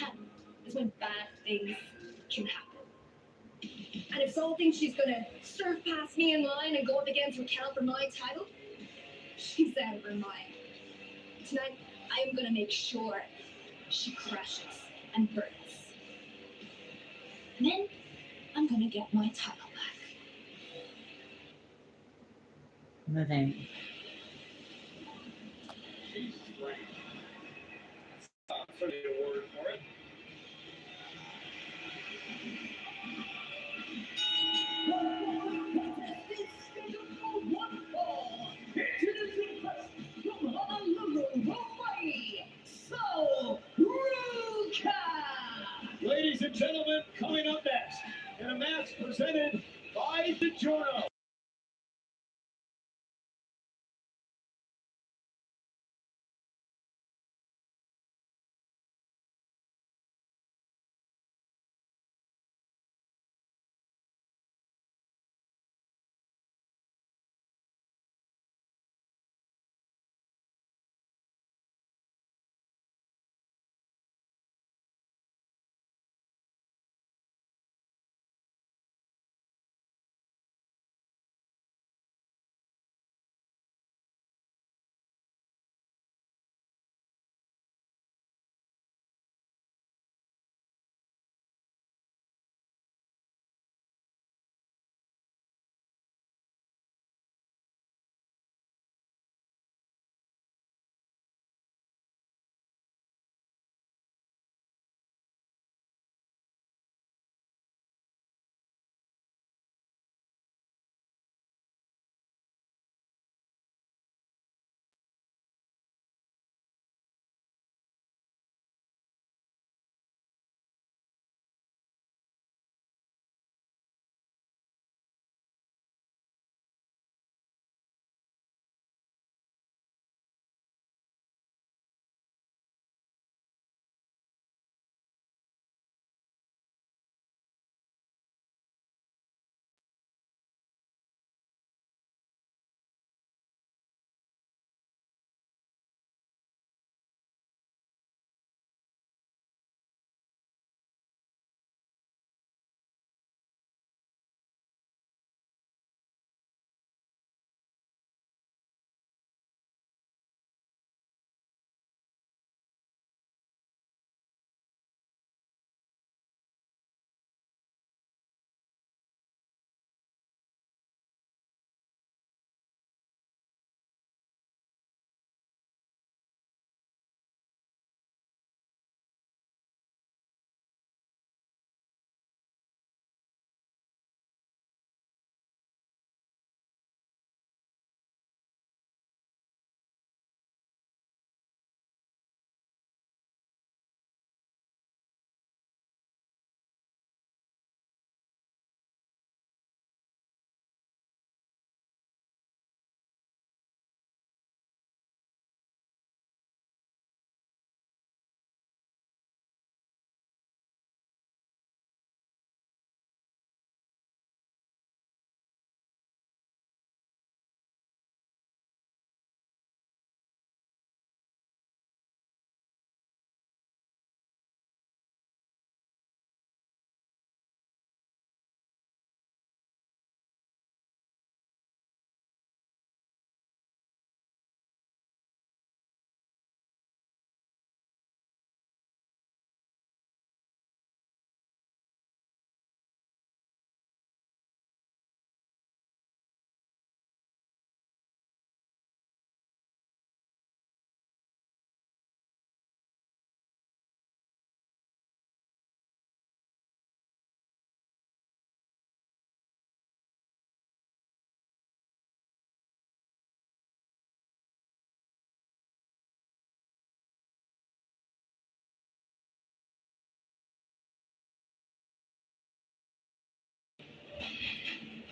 Speaker 3: that is when bad things can happen. And if Sol thinks she's gonna surf past me in line and go up against Raquel for my title, she's out of her mind. Tonight, I am gonna make sure she crashes and burns. And then I'm gonna get my title back.
Speaker 1: Nothing.
Speaker 5: She's strange. That's a word for it. Ladies and gentlemen, coming up next, in a match presented by DiGiorno.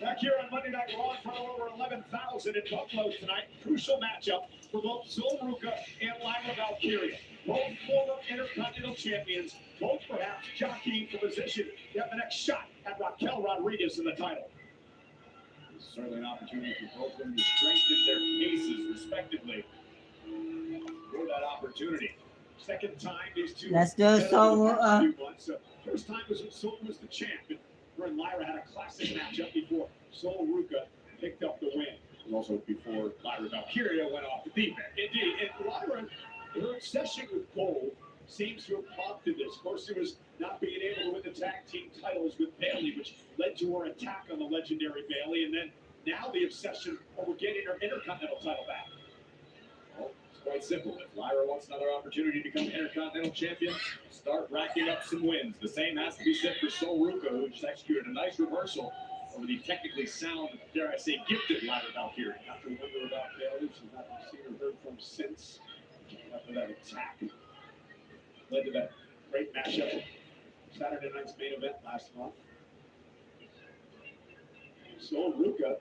Speaker 5: Back here on Monday Night Raw, in front of over 11,000 in Buffalo tonight. Crucial matchup for both Sol Ruca and Lyra Valkyria. Both former Intercontinental champions, both perhaps jockeying for position to have the next shot at Raquel Rodriguez in the title. This is certainly an opportunity for both of them to strengthen their cases, respectively, for that opportunity. Second time these two.
Speaker 1: Let's do Sol.
Speaker 5: First time was when Sol was the champ. And her and Lyra had a classic matchup before Sol Ruca picked up the win. And also before Lyra Valkyria went off the deep end. Indeed, and Lyra, her obsession with gold seems to have prompted this. Of course, it was not being able to win the tag team titles with Bayley, which led to her attack on the legendary Bayley, and then now the obsession over getting her Intercontinental title back. Well, it's quite simple. If Lyra wants another opportunity to become Intercontinental champion, start racking up some wins. The same has to be said for Sol Ruca, who just executed a nice reversal over the technically sound, dare I say, gifted Lyra Valkyria. After wonder about Bayley, she's not seen or heard from since. After that attack led to that great matchup Saturday night's main event last month. Sol Ruca,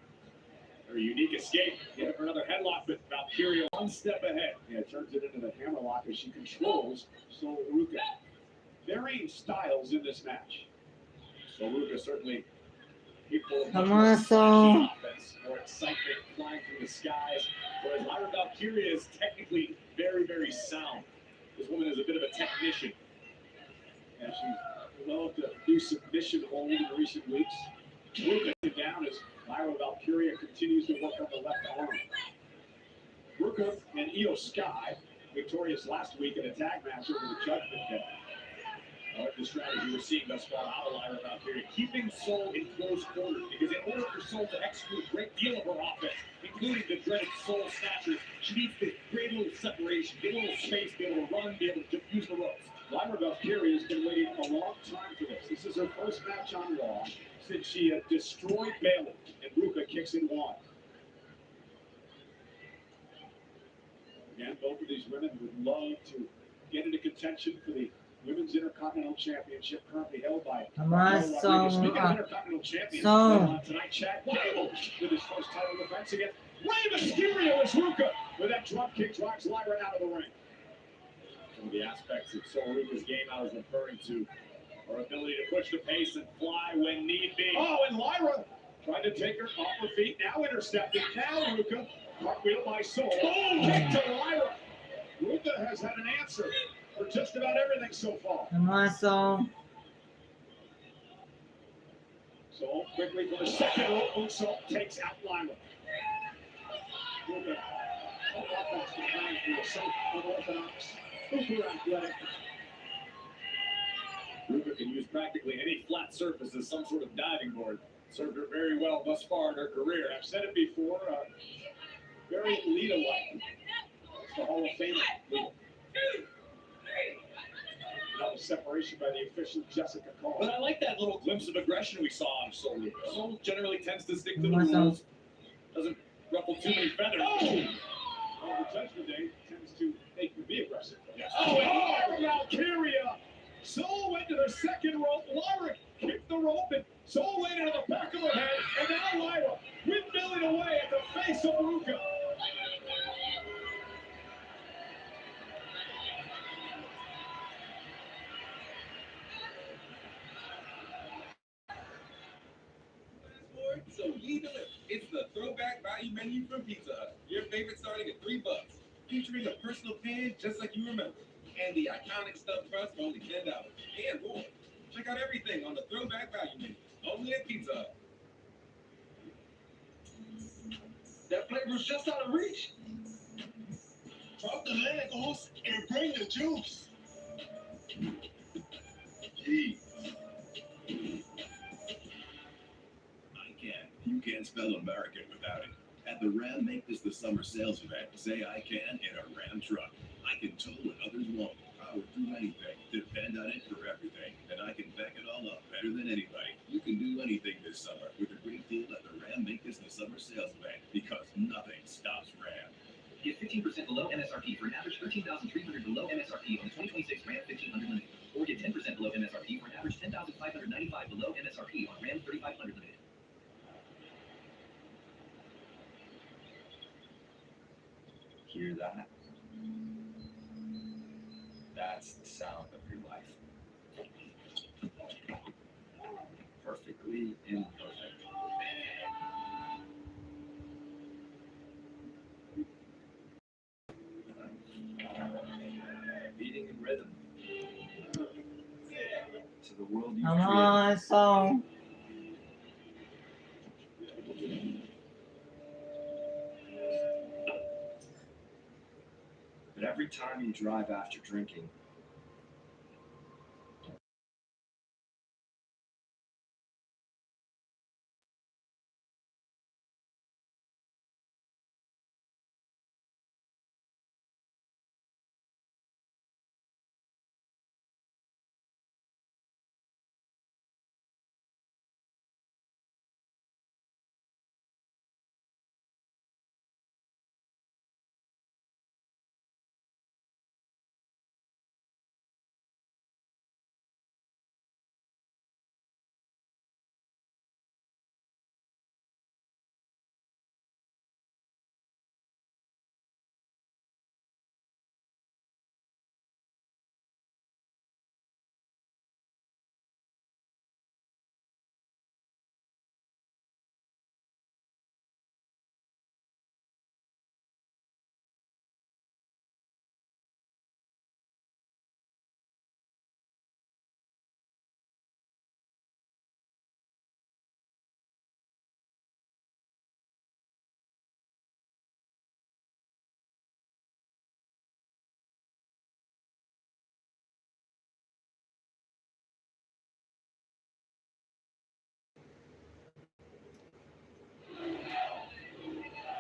Speaker 5: her unique escape, get for another headlock, but Valkyria one step ahead. Yeah, turns it into the hammerlock as she controls Sol Ruca. Varying styles in this match. Sol Ruca certainly capable of
Speaker 1: Come on, Sol.
Speaker 5: offense, more excitement flying through the skies, whereas Lyra Valkyria is technically very, very sound. This woman is a bit of a technician. And she's developed a new submission hold in recent weeks. Ruca down as Lyra Valkyria continues to work on the left arm. Ruca and Io Sky victorious last week in a tag match over the Judgment Day. The strategy we're seeing thus far out of Lyra Valkyria, keeping Sol in close quarters, because in order for Sol to execute a great deal of her offense, including the dreaded Sol snatchers, she needs to create a little separation, get a little space, be able to run, be able to use the ropes. Lyra Valkyria has been waiting a long time for this. This is her first match on Raw since she destroyed Bayley, and Ruca kicks in one. Again, both of these women would love to get into contention for the Women's Intercontinental Championship, currently held by
Speaker 1: Come on, Sol.
Speaker 5: Speaking of Intercontinental Champions,
Speaker 1: Sol.
Speaker 5: tonight, Chad Gable with his first title defense against Rey Mysterio as Ruca with that drop kick drives Lyra out of the ring. Some of the aspects of Sol Ruca's game I was referring to, her ability to push the pace and fly when need be. Oh, and Lyra tried to take her off her feet, now intercepted. Now Ruca, cartwheel by Sol. Boom! Kick to Lyra. Ruca has had an answer for just about everything so far.
Speaker 1: Come on, Sol.
Speaker 5: Sol quickly for the second rope. Uso takes out Lyra. Ruca, offense designed for a safe, unorthodox, super athletic. Ruca can use practically any flat surface as some sort of diving board. Served her very well thus far in her career. I've said it before, very Lita-like. It's the Hall of Fame. Another separation by the official Jessica Cole. But I like that little glimpse of aggression we saw on Sol Ruca. Sol generally tends to stick to the rules. Doesn't ruffle too many feathers. Well, the Judgment Day tends to make you be aggressive. Yes. Oh, and Lyra Valkyria! Sol went to the second rope. Lyra kicked the rope, and Sol landed on the back of her head. And now Lyra windmilling away at the face of Ruca.
Speaker 10: So we deliver. It's the throwback value menu from Pizza Hut. Your favorite starting at $3. Featuring a personal pan just like you remember. And the iconic stuffed crust for only $10. And more. Check out everything on the throwback value menu. Only at Pizza Hut.
Speaker 2: That flavor's just out of reach. Drop the leg off and bring the juice.
Speaker 6: Gee. You can't spell American without it. At the Ram Make This the Summer sales event, say I can in a Ram truck. I can tow what others won't. Power through anything. Depend on it for everything. And I can back it all up better than anybody. You can do anything this summer with a great deal at the Ram Make This the Summer sales event, because nothing stops Ram.
Speaker 11: Get 15% below MSRP for an average $13,300 below MSRP on the 2026 Ram 1500 Limited. Or get 10% below MSRP for an average $10,595 below MSRP on Ram 3500 Limited.
Speaker 4: hear that? That's the sound of your life. Perfectly imperfect. Beating in rhythm to the world you
Speaker 1: Come
Speaker 4: created.
Speaker 1: on, song.
Speaker 4: But every time you drive after drinking,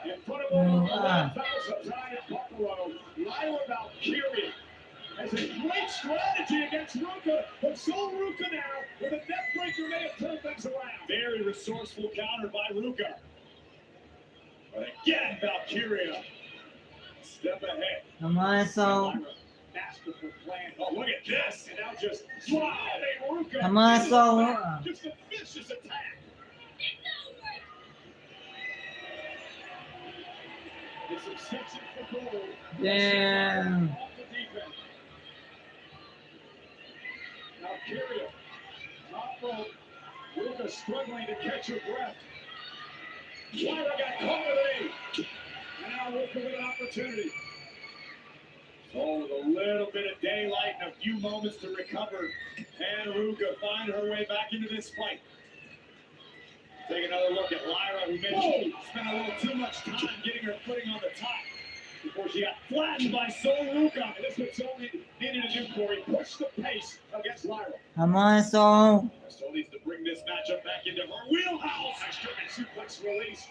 Speaker 5: In front of over 11,000 giant Buffalo, Lyra Valkyria has a great strategy against Ruka, but so Ruka now, with a net breaker, may have turned things around. Very resourceful counter by Ruka. But again, Valkyria, step ahead.
Speaker 1: Come on, song.
Speaker 5: Lyra, masterful plan. Oh, look at this, and now just driving Ruka.
Speaker 1: Come on, song.
Speaker 5: Just a vicious attack. It's obsession for goal.
Speaker 1: Damn.
Speaker 5: Off the defense. Valkyria, top rope. Ruka struggling to catch her breath. Lyra got caught with an eight. And now Ruka with an opportunity. So with a little bit of daylight and a few moments to recover. And Ruka find her way back into this fight. Take another look at Lyra, who maybe spent a little too much time getting her footing on the top before she got flattened by Sol Ruka. And this is what Sol needed to do, Corey. Push the pace against Lyra.
Speaker 1: Come on, song.
Speaker 5: Sol needs to bring this matchup back into her wheelhouse. German suplex released.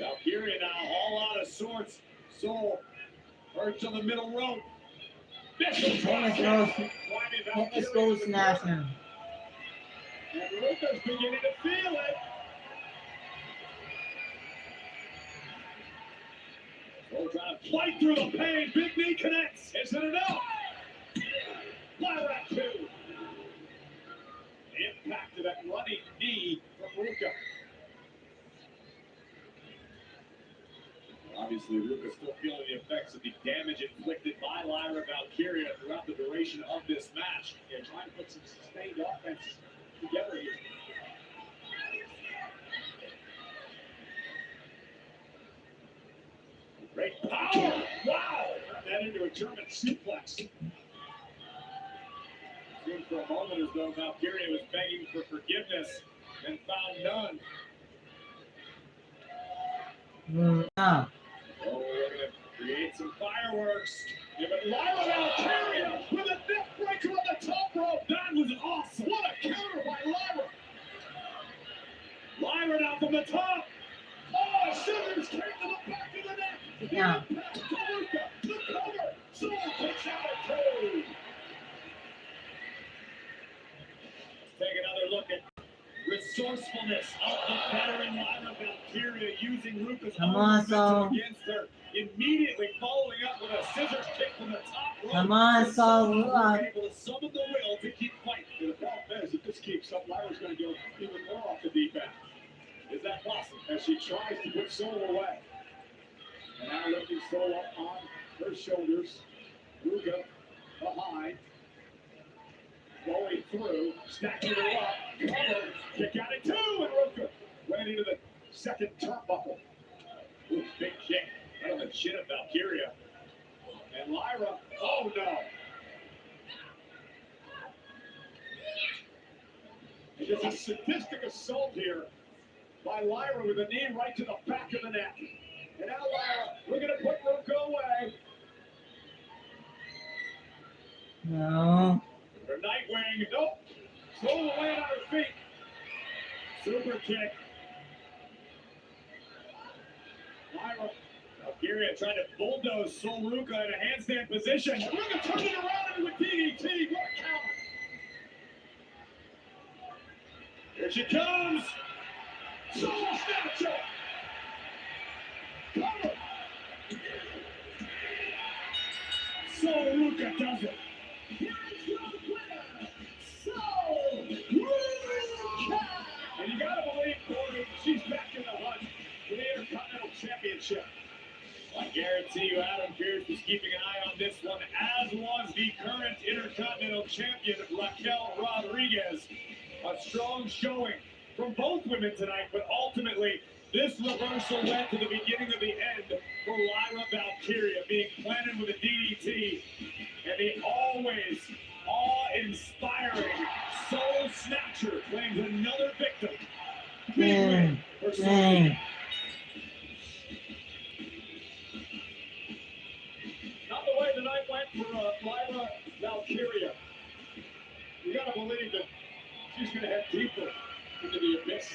Speaker 5: Valkyria now all out of sorts. Sol hurt to the middle rope.
Speaker 1: Let's go snatching.
Speaker 5: And Ruka's beginning to feel it. Sol trying to fight through the pain. Big knee connects. Is it enough? Lyra 2. The impact of that running knee from Ruka. Obviously, Ruka's still feeling the effects of the damage inflicted by Lyra Valkyria throughout the duration of this match. Yeah, trying to put some sustained offense together here. Great power! Wow! Turned that into a German suplex. Seemed for a moment as though Valkyria was begging for forgiveness and found none.
Speaker 1: Ah.
Speaker 5: Oh, we're going to create some fireworks. Yeah, but Lyra Valkyria with a neck breaker on the top rope. That was awesome. What a counter by Lyra. Lyra now from the top. Oh, scissors came to the back of the neck.
Speaker 1: Yeah.
Speaker 5: The impact to Ruka. The cover. Sol takes out a two. Let's take another look at resourcefulness of the veteran Lyra Valkyria using Ruka's momentum against her, immediately following up with a scissors kick from the top rope.
Speaker 1: Come on, Sol.
Speaker 5: Able to summon the will to keep fighting. The problem is, if this keeps up, Lyra's going to go even more off the deep end. Is that possible? As she tries to put Sol away. And now lifting Solo on her shoulders. Ruka behind. Going through. Stacking her up. Cover. Kick out at 2. And Ruka went into the second turnbuckle. Ooh, big kick. Right on the chin of Valkyria. And Lyra. Oh no. And just a sadistic assault here by Lyra with a knee right to the back of the neck. And now Lyra, we're going to put Ruka away.
Speaker 1: No.
Speaker 5: Her Nightwing, nope. Stole away on her feet. Super kick. Lyra, Valkyria trying to bulldoze Sol Ruka in a handstand position. And Ruka turning around into a DDT. What a counter. Here she comes. Sol Snatcher. Cover. Sol Ruka does it. Here is your winner, Sol Ruka. And you gotta believe, Corbin, she's back in the hunt for the Intercontinental Championship. I guarantee you Adam Pearce was keeping an eye on this one, as was the current Intercontinental Champion, Raquel Rodriguez. A strong showing from both women tonight, but ultimately, this reversal led to the beginning of the end for Lyra Valkyria, being planted with a DDT, and the always awe-inspiring Soul Snatcher claims another victim. Big win for Soul. Not the way the night went for Lyra Valkyria. You gotta believe that she's gonna head deeper into the abyss.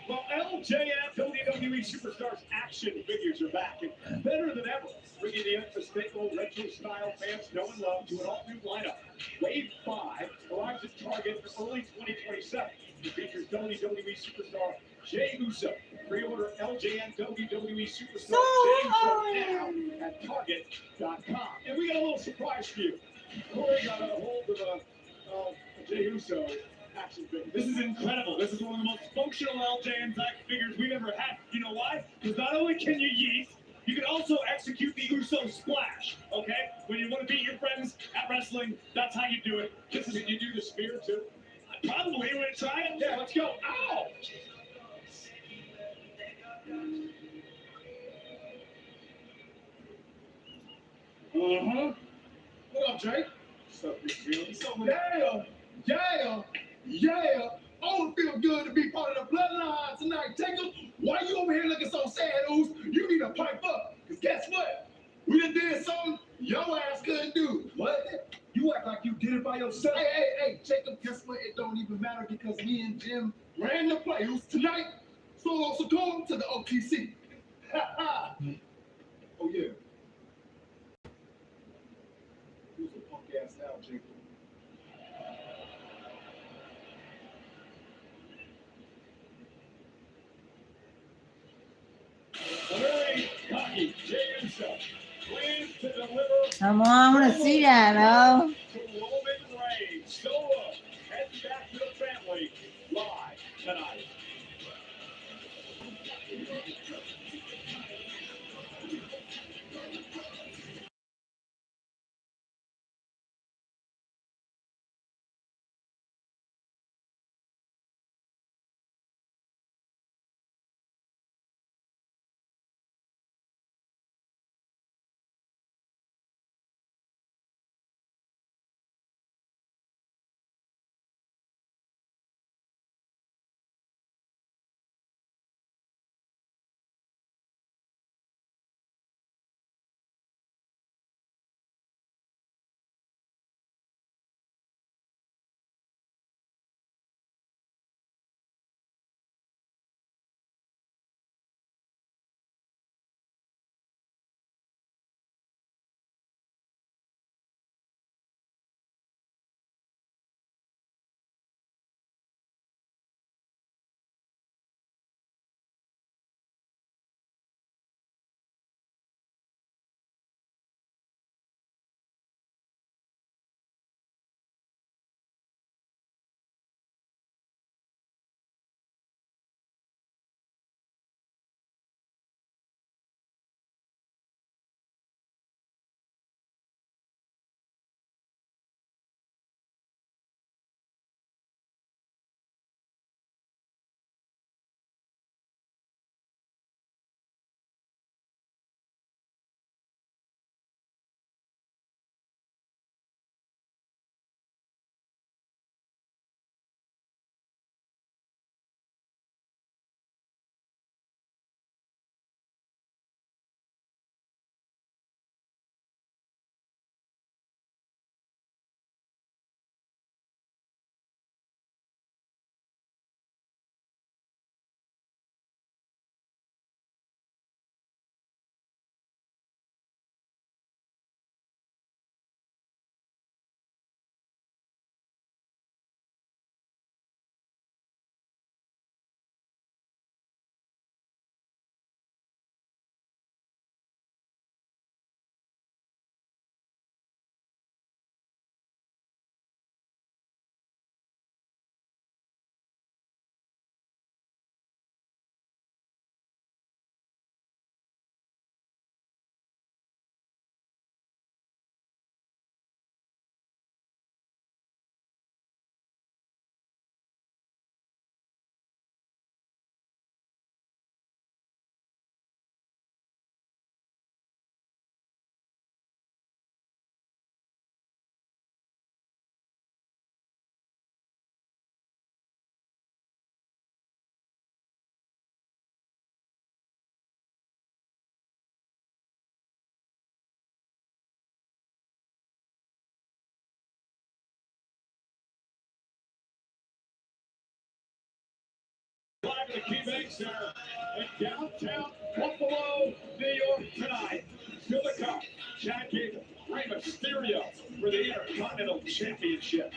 Speaker 5: Well, LJN WWE Superstars action figures are back and better than ever, bringing the unmistakable retro-style fans know and love to an all-new lineup. Wave 5 arrives at Target in early 2027. It features WWE Superstar Jey Uso. Pre-order LJN WWE Superstar Jey Uso now at Target.com. And we got a little surprise for you. Corey got a hold of a Jey Uso action figure. This is incredible. This is one of the most functional LJN type figures we've ever had. You know why? Because not only can you yeet, you can also execute the Uso splash. Okay? When you want to beat your friends at wrestling, that's how you do it. This is when you do the spear too. Probably. You want to try it? Yeah, let's go. Ow! What up, Jake? What's up, Big Bill? Yeah. Oh, it feels good to be part of the bloodline tonight, Jacob. Why you over here looking so sad, Oos? You need to pipe up. Because guess what? We done did something your ass couldn't do. What? You act like you did it by yourself. Hey, Jacob, guess what? It don't even matter because me and Jim ran the play. Oos, tonight, Solo succumbed to the OTC. Ha ha. Oh, yeah. Who's a punk ass now, Jacob?
Speaker 1: Come on, I want to see that, bro.
Speaker 5: Solo heads back to the family live tonight. Live at the KeyBank Center in downtown Buffalo, New York tonight. To the cup, Chad Gable, Rey Mysterio for the Intercontinental Championship.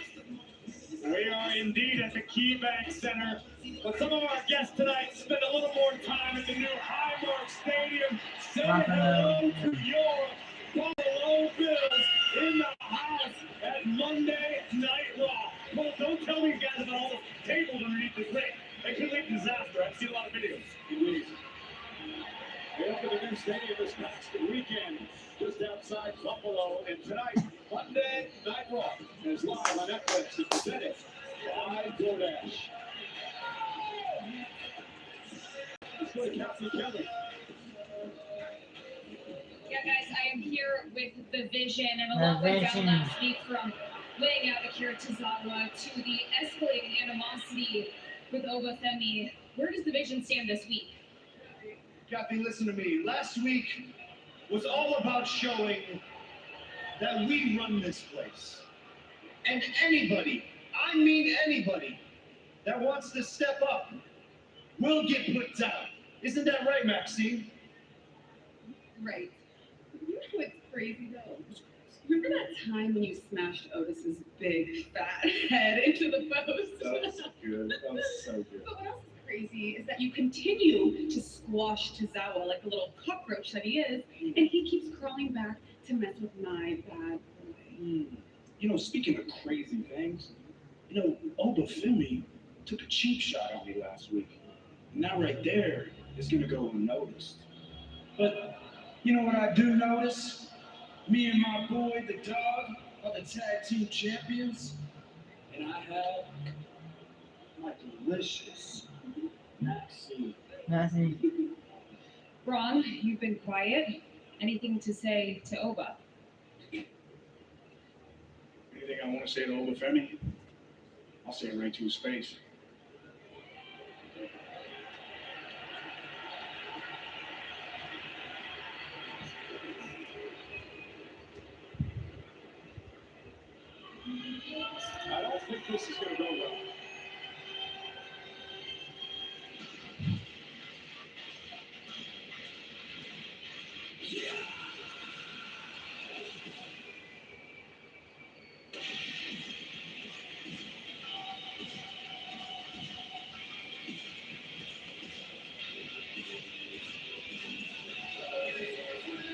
Speaker 5: We are indeed at the KeyBank Center, but some of our guests tonight spend a little more time at the new Highmark Stadium. Say hello to your Buffalo Bills in the house at Monday Night Raw. Well, don't tell these guys about all the tables underneath this ring. It could lead to disaster. I've seen a lot of videos. Indeed. They opened the new stadium this past weekend, just outside Buffalo, and tonight, Monday Night Raw is live on Netflix and presented by DoorDash. Let's go to Captain Kelly.
Speaker 3: Yeah, guys, I am here with the Vision, and a lot went down last week from winning out Akira Tozawa to the escalating animosity with Obafemi. Where does the Vision stand this week?
Speaker 6: Kathy, listen to me. Last week was all about showing that we run this place. And anybody, I mean anybody, that wants to step up will get put down. Isn't that right, Maxine?
Speaker 9: Right. You know what's crazy though? Remember that time when you smashed Otis's big fat head into the post?
Speaker 6: That was good. That was so good.
Speaker 9: But what else is crazy is that you continue to squash Tozawa like the little cockroach that he is, and he keeps crawling back to mess with my bad boy.
Speaker 6: You know, speaking of crazy things, you know, Obafemi took a cheap shot on me last week. And that right there is going to go unnoticed. But you know what I do notice? Me and my boy, the dog, are the tag team champions. And I have my delicious Maxine.
Speaker 3: Braun, you've been quiet. Anything to say to Oba?
Speaker 6: Anything I want to say to Obafemi, I'll say it right to his face.
Speaker 5: I don't think this is going to go well.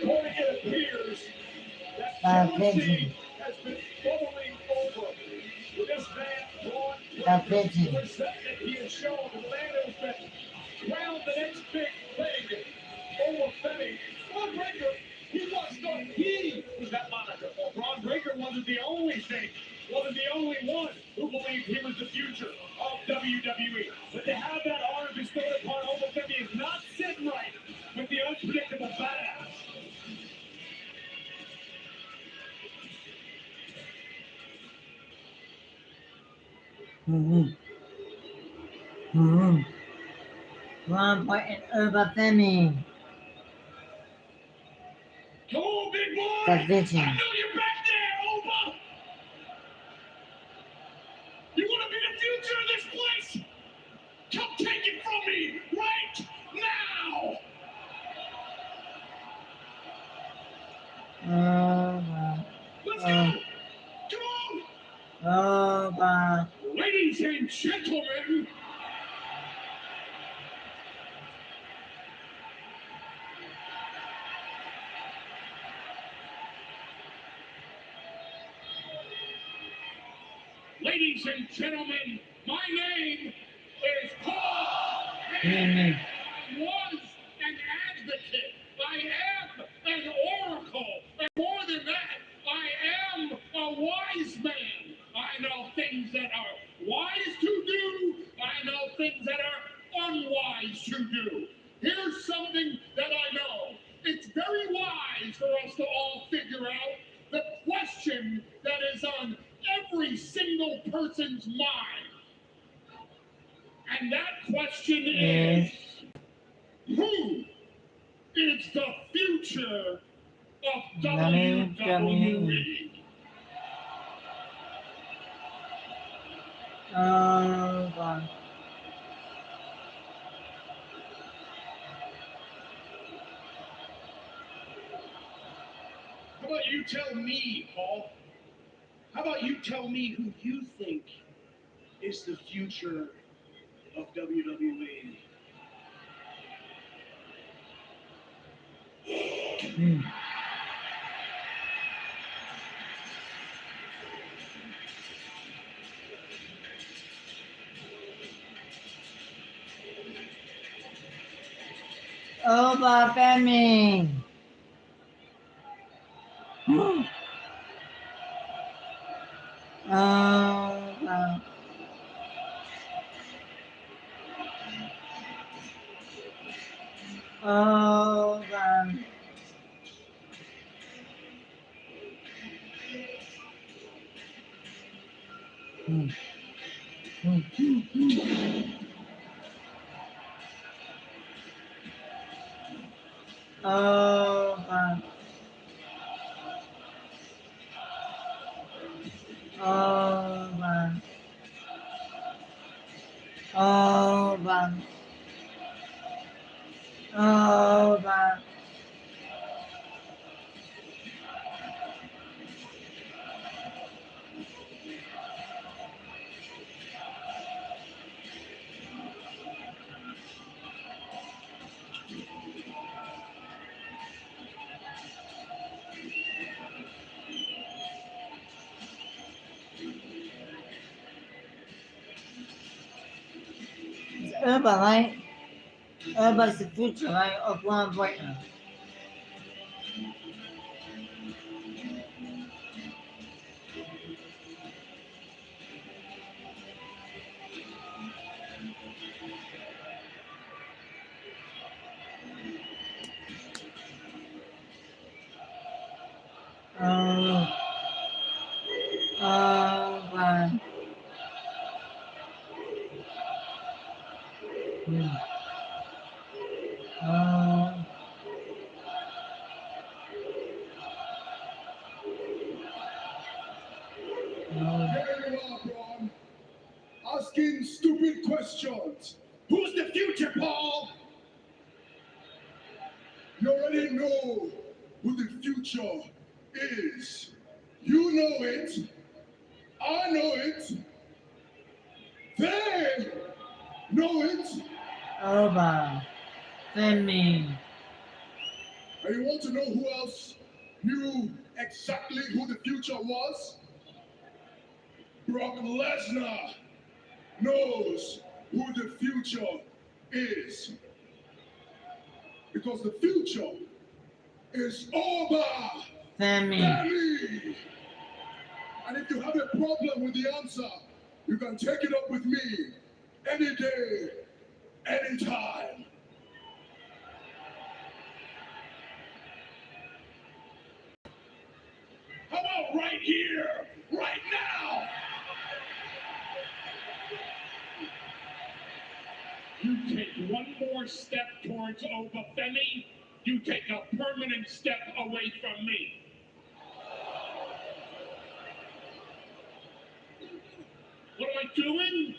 Speaker 5: According it appears that jealousy has been bubbling over with this man, Braun Breaker, the resentment he has shown to the man who's been crowned the next big thing, Obafemi. Braun Breaker, he was that moniker. Well, Braun Breaker wasn't the only thing, wasn't the only one who believed he was the future of WWE. But to have that honor bestowed upon Obafemi is not sitting right with the unpredictable badass.
Speaker 1: One point and Obafemi.
Speaker 5: Come on, big boy!
Speaker 1: The Vision.
Speaker 5: I know you're back there, Oba! You want to be the future of this place? Come take it from me right now! Let's go! Come on! Ladies and gentlemen, my name is Paul Heyman. I was an advocate. I am an oracle. And more than that, I am a wise man. I know things that are wise to do. I know things that are unwise to do. Here's something that I know. It's very wise for us to all figure out the question that is on every single person's mind. And that question is, who is the future of WWE? How about you tell me, Paul? How about you tell me who you think is the future of WWE?
Speaker 1: Over Femi. Over. Over. Over. Over. Over. Over. Urban, right? Urban's the future, right? Of Ron Breaker. Oh, over. Oh,
Speaker 2: There you are, Braun. Asking stupid questions. Who's the future, Paul? You already know who the future is. You know it. I know it. They know it.
Speaker 1: over. Femi.
Speaker 2: And you want to know who else knew exactly who the future was? Brock Lesnar knows who the future is. Because the future is over.
Speaker 1: Femi.
Speaker 2: Femi. And if you have a problem with the answer, you can take it up with me any day, anytime. How about right here, right now?
Speaker 5: You take one more step towards Obafemi, you take a permanent step away from me. What am I doing?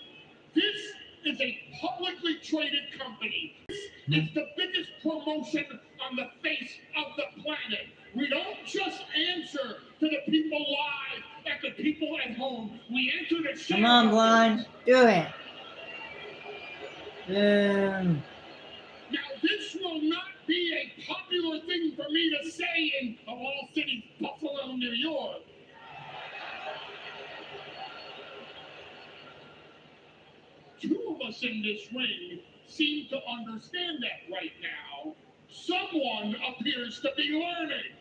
Speaker 5: This is a publicly traded company. This is the biggest promotion on the face of the planet. We don't just answer to the people live and the people at home. We answer to
Speaker 1: Come on, Blonde. Do it.
Speaker 5: Now, this will not be a popular thing for me to say in, of all cities, Buffalo, New York. Two of us in this ring seem to understand that right now. Someone appears to be learning.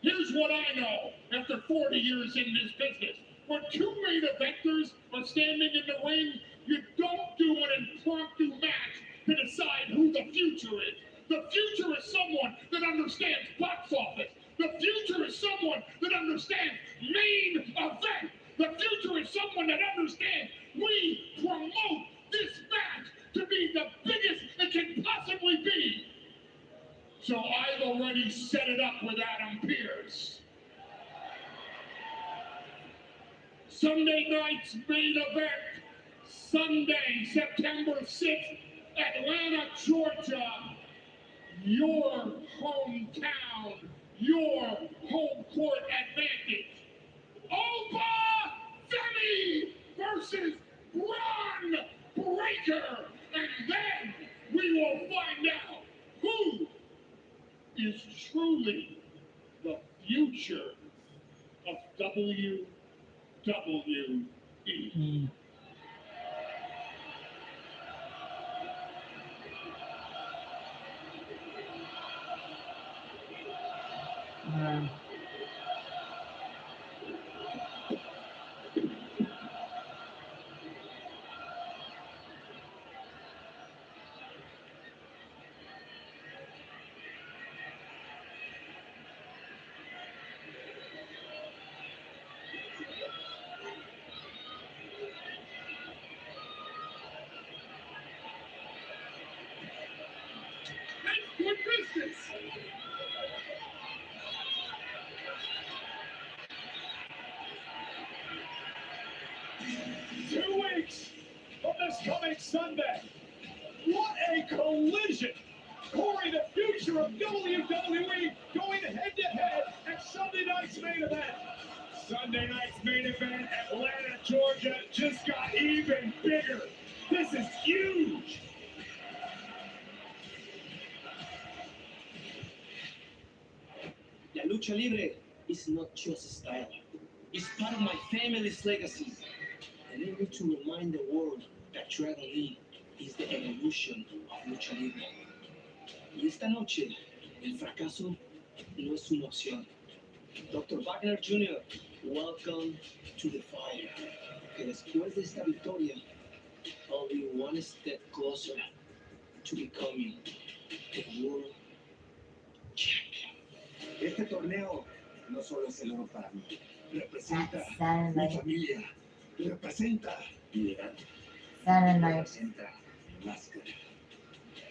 Speaker 5: Here's what I know after 40 years in this business. When two main eventers are standing in the ring, you don't do an impromptu match to decide who the future is. The future is someone that understands box office. The future is someone that understands main event. The future is someone that understands we promote this match to be the biggest it can possibly be. So I've already set it up with Adam Pearce. Sunday night's main event, Sunday, September 6th, Atlanta, Georgia. Your hometown, your home court advantage. Oba Femi versus Bron Breakker. And then we will find out who is truly the future of WWE. Good business. 2 weeks from this coming Sunday. What a collision! Corey, the future of WWE, going head-to-head at Sunday night's main event. Sunday night's main event, Atlanta, Georgia, just got even bigger. This is huge.
Speaker 6: La lucha libre is not just a style. It's part of my family's legacy. And I need to remind the world that Dragon League is the evolution of lucha libre. Y esta noche, el fracaso no es una opción. Dr. Wagner Jr., welcome to the fire. Que después de esta victoria, I'll be one step closer to becoming the world champion. Este torneo no solo es el oro para mí, representa mi familia, representa mi legado, representa mi máscara.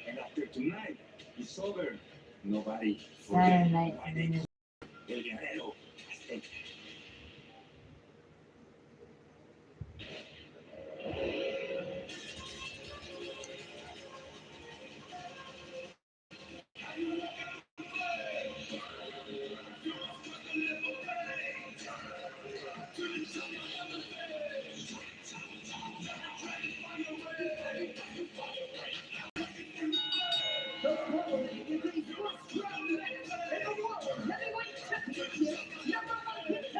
Speaker 6: And after tonight, it's over. Nobody forget my name. El Guerrero Azteca.
Speaker 3: Heavyweight championship, number 1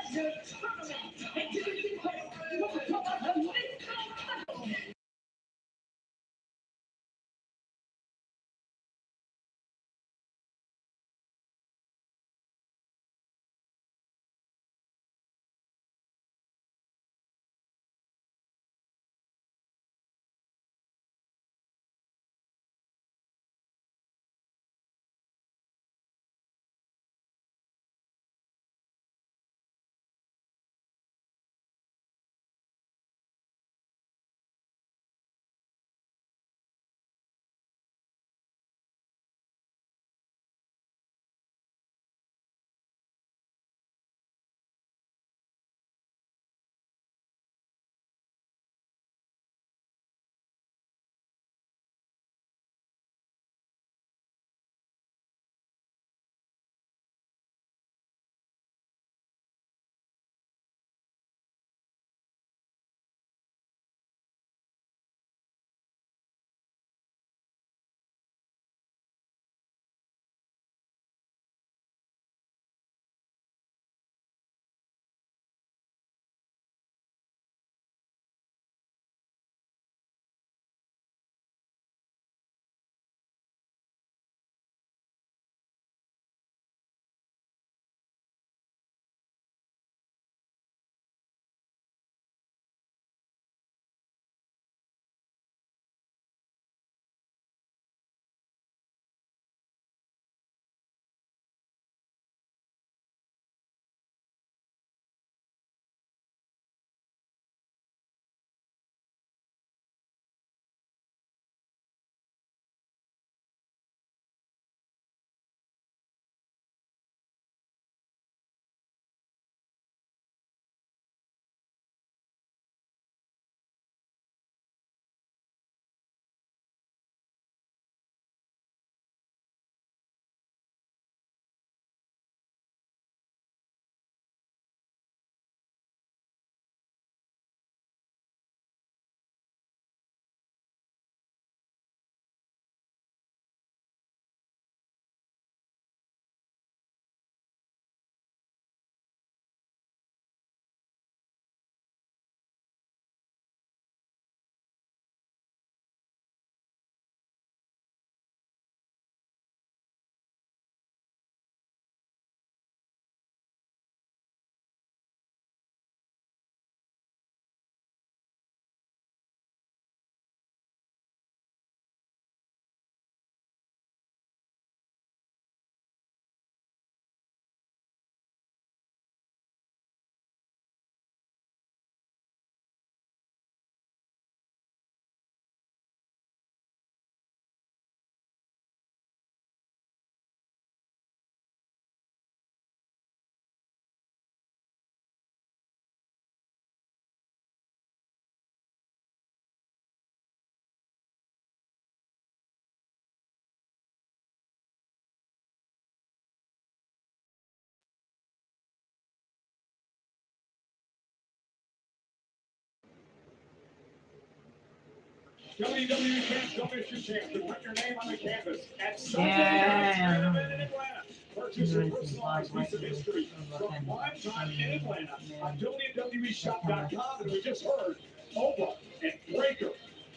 Speaker 5: WWE fans, don't miss your chance to put your name on the canvas at Sunday night's main event in Atlanta. Purchase your personalized piece of history from prime time in Atlanta on WWEshop.com. And we just heard Oprah and Breaker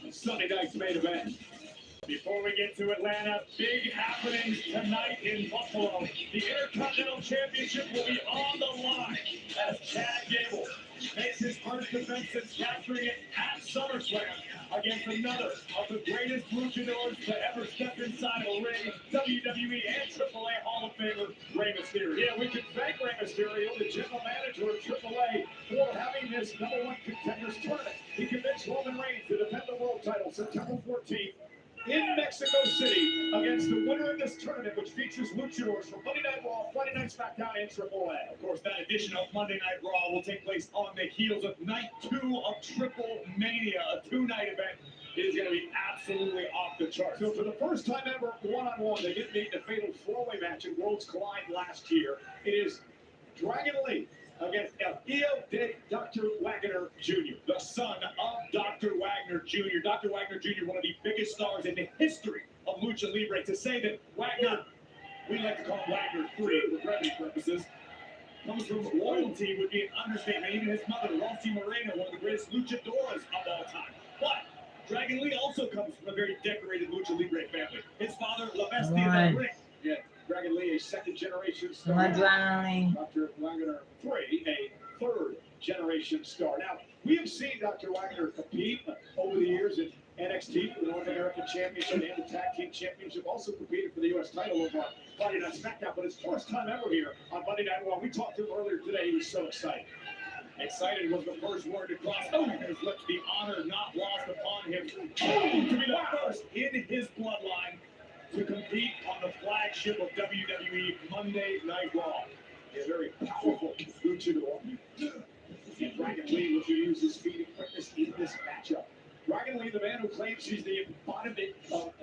Speaker 5: on Sunday night's main event. Before we get to Atlanta, big happenings tonight in Buffalo. The Intercontinental Championship will be on the line as Chad Gable makes his first defense since capturing it at SummerSlam against another of the greatest luchadors to ever step inside a ring, WWE and AAA Hall of Famer Rey Mysterio. Yeah, we can thank Rey Mysterio, the general manager of AAA, for having this #1 contenders tournament. He convinced Roman Reigns to defend the world title September 14th. In Mexico City against the winner of this tournament, which features luchadors from Monday Night Raw, Friday Night SmackDown, and AAA. Of course, that edition of Monday Night Raw will take place on the heels of Night 2 of Triple Mania, a 2-night event. It is going to be absolutely off the charts. So for the first time ever, one-on-one, they get meet in a fatal four-way match in Worlds Collide last year. It is Dragon Lee against El Hijo de Dr. Wagner Jr., the son of Dr. Wagner Jr. Dr. Wagner Jr., one of the biggest stars in the history of Lucha Libre. To say that Wagner, we like to call him Wagner 3 for brevity purposes, comes from royalty would be an understatement. Even his mother, Rossi Moreno, one of the greatest luchadoras of all time. But Dragon Lee also comes from a very decorated Lucha Libre family. His father, La Bestia del Ring. Yeah, Dragon Lee, a second-generation star. Dr. Wagner 3, a third-generation star. Now, we have seen Dr. Wagner compete over the years in NXT for the North American Championship and the Tag Team Championship. Also competed for the U.S. title over Friday Night SmackDown, but his first time ever here on Monday Night Raw. We talked to him earlier today. He was so excited. Excited was the first word to cross his lips. The honor not lost upon him. To be the first in his bloodline to compete on the flagship of WWE Monday Night Raw. A very powerful luchador. And Dragon Lee looking to use his speed and quickness in this matchup. Dragon Lee, the man who claims he's the embodiment of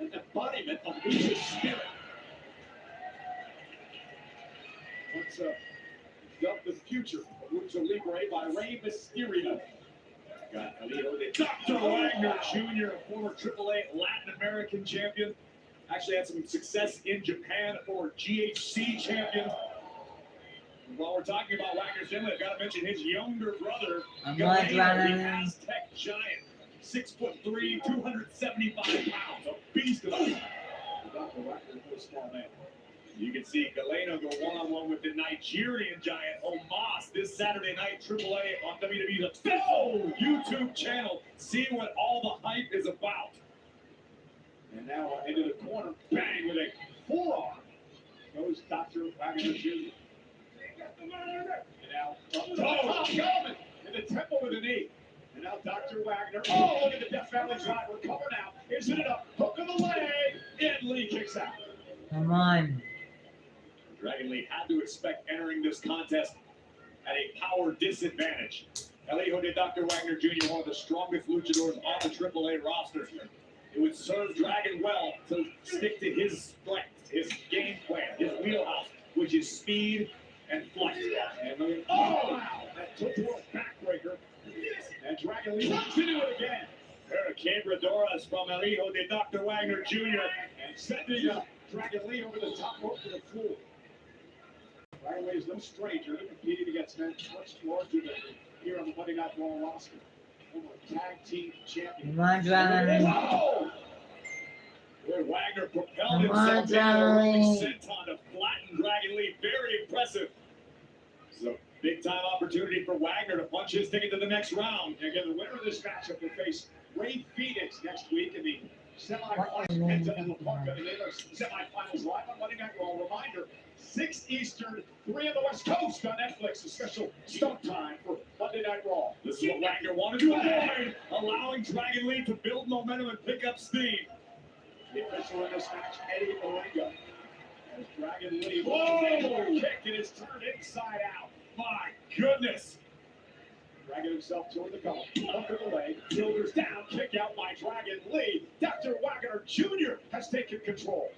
Speaker 5: Lucha's spirit. What's dubbed the future of Lucha Libre by Rey Mysterio. Got El Hijo de Dr. Wagner Jr., a former AAA Latin American champion. Actually had some success in Japan, former GHC champion. And while we're talking about Wagner's family, I've got to mention his younger brother, Galeno, the Aztec giant. 6'3", 275 pounds, a beast of a man. Dr. Wagner was a small man. You can see Galeno go one-on-one with the Nigerian giant Omos this Saturday night, AAA on WWE's official YouTube channel. See what all the hype is about. And now into the corner, bang, with a forearm goes Dr. Wagner Jr. And now, Coleman in the temple with a knee. And now Dr. Wagner, look at the Death Valley drive, recover now, isn't it up, hook of the leg, and Lee kicks out.
Speaker 1: Come on.
Speaker 5: Dragon Lee had to expect entering this contest at a power disadvantage. El Hijo de Dr. Wagner Jr., one of the strongest luchadors on the AAA roster. It would serve Dragon well to stick to his strength, his game plan, his wheelhouse, which is speed and flight. And wow! That Totoro backbreaker. And Dragon Lee runs into it again. Quebradoras from El Hijo de Dr. Wagner Jr. and sending Dragon Lee over the top rope to the floor. Dragon Lee is no stranger to competing against men much larger than here on the Monday Night Raw roster. Tag team champion.
Speaker 1: Come on, Dragon.
Speaker 5: Where Wagner propelled himself down a senton to flatten Dragon Lee. Very impressive. This is a big-time opportunity for Wagner to punch his ticket to the next round. And again, the winner of this matchup will face Ray Phoenix next week in the semifinals. Semifinals live on Monday Night Raw. Reminder, 6 Eastern, 3 on the West Coast on Netflix. A special start time for Monday Night Raw. This is what Wagner wanted to avoid, allowing Dragon Lee to build momentum and pick up steam. The official in this match, Eddie Orengo. As Dragon Lee, kick, and it's turned inside out. My goodness. Dragging himself toward the goal. Up to the leg. Shoulders down. Kick out by Dragon Lee. Dr. Wagner Jr. has taken control.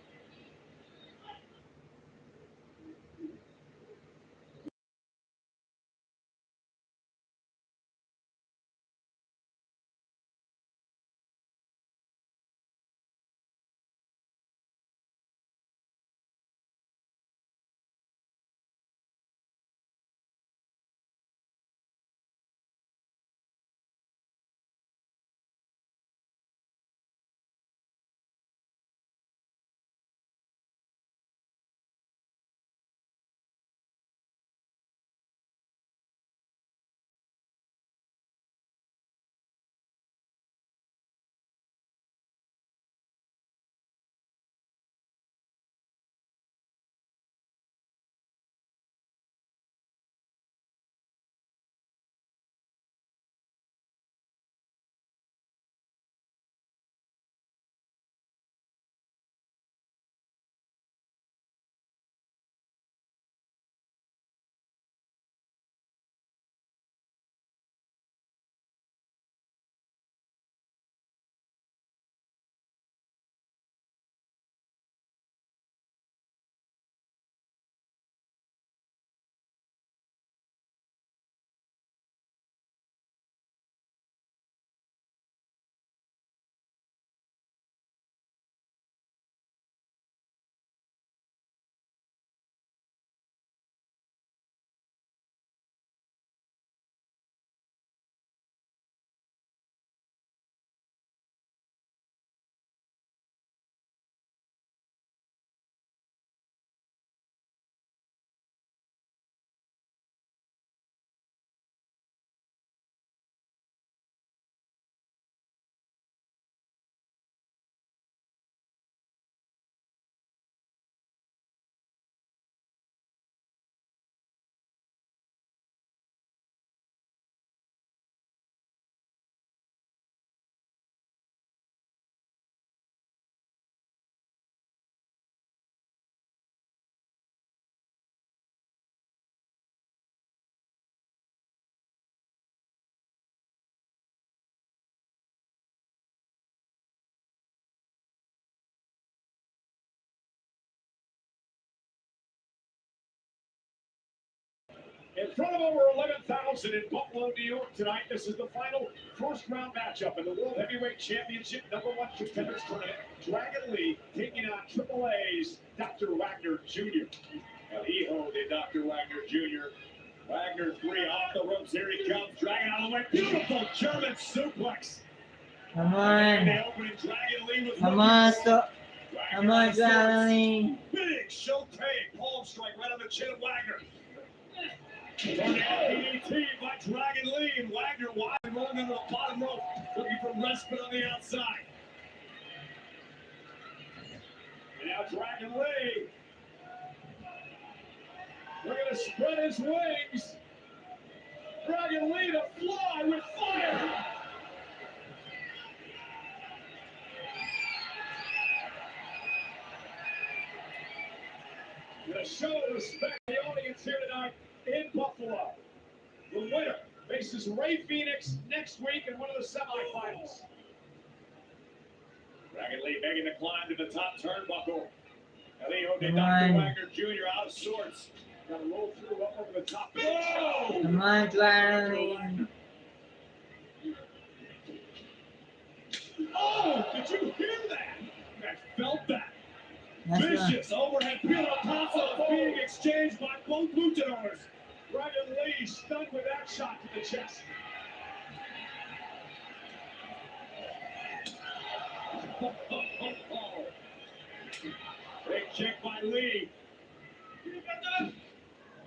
Speaker 5: In front of over 11,000 in Buffalo, New York tonight, this is the final first-round matchup in the World Heavyweight Championship #1 Contenders Tournament. Dragon Lee taking on Triple A's Dr. Wagner Jr. El Hijo de Dr. Wagner Jr. Wagner 3 off the ropes. Here he comes. Dragon out of the way. Beautiful German suplex.
Speaker 1: Come
Speaker 5: And
Speaker 1: on.
Speaker 5: the opening, Dragon Lee was
Speaker 1: Come
Speaker 5: looking
Speaker 1: on,
Speaker 5: for.
Speaker 1: so.
Speaker 5: Wagner
Speaker 1: Come on,
Speaker 5: on the swords.
Speaker 1: Dragon Lee.
Speaker 5: Big Shote palm strike right on the chin of Wagner. Turning DDT by Dragon Lee, and Wagner wide rolling into the bottom rope, looking for respite on the outside. And now Dragon Lee looking to spread his wings. Dragon Lee to fly with fire. To show respect to the audience here tonight in Buffalo. The winner faces Ray Phoenix next week in one of the semifinals. Dragon Lee making the climb to the top turnbuckle. El Hijo de Dr. Wagner Jr. out of sorts. Got to roll through up over the top. Oh!
Speaker 1: Come on, Dragon Lee.
Speaker 5: Oh, did you hear that? I felt that.
Speaker 1: That's
Speaker 5: Vicious overhead peel on top of being exchanged by both luchadors. Dragon Lee stunned with that shot to the chest. Big kick by Lee.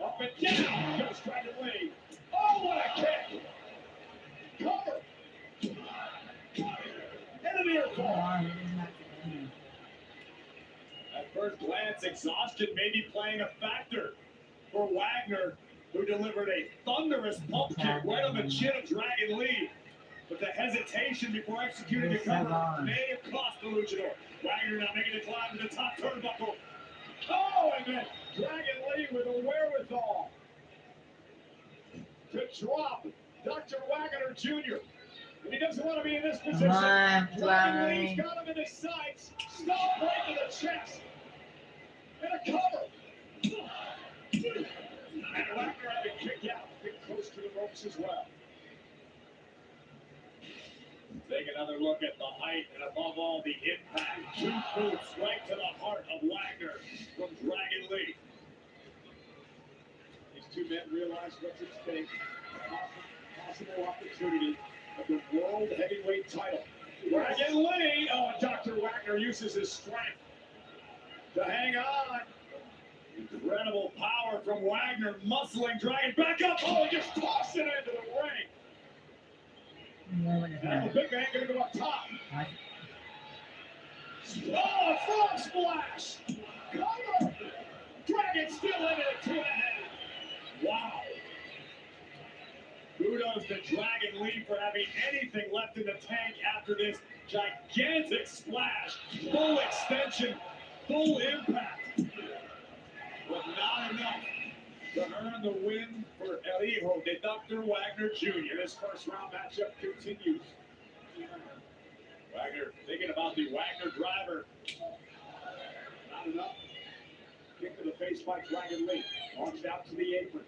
Speaker 5: Up and down goes Dragon Lee. Oh, what a kick! Cover. And a near fall. At first glance, exhaustion may be playing a factor for Wagner, who delivered a thunderous pump kick right on the chin of Dragon Lee. But the hesitation before executing the cover may have cost the luchador. Wagner now making the climb to the top turnbuckle. Oh, and then Dragon Lee with a wherewithal to drop Dr. Wagner Jr. And he doesn't want to be in this position. Dragon Lee's got him in his sights. Stop right to the chest. And a cover. And Wagner had to kick out, getting close to the ropes as well. Take another look at the height and above all the impact. 2 boots right to the heart of Wagner from Dragon Lee. These two men realize what's at stake. Possible opportunity of the World Heavyweight title. Dragon Lee! Oh, and Dr. Wagner uses his strength to hang on. Incredible power from Wagner, muscling Dragon back up. Oh, and just toss it into the ring. And the big man gonna go up top. Oh, a frog splash! Cover! Dragon still in it, 2 and a half. Wow. Kudos to Dragon Lee for having anything left in the tank after this gigantic splash. Full extension, full impact. But not enough to earn the win for El Hijo de Dr. Wagner Jr. This first round matchup continues. Wagner thinking about the Wagner driver. Not enough. Kick to the face by Dragon Lee. Launched out to the apron.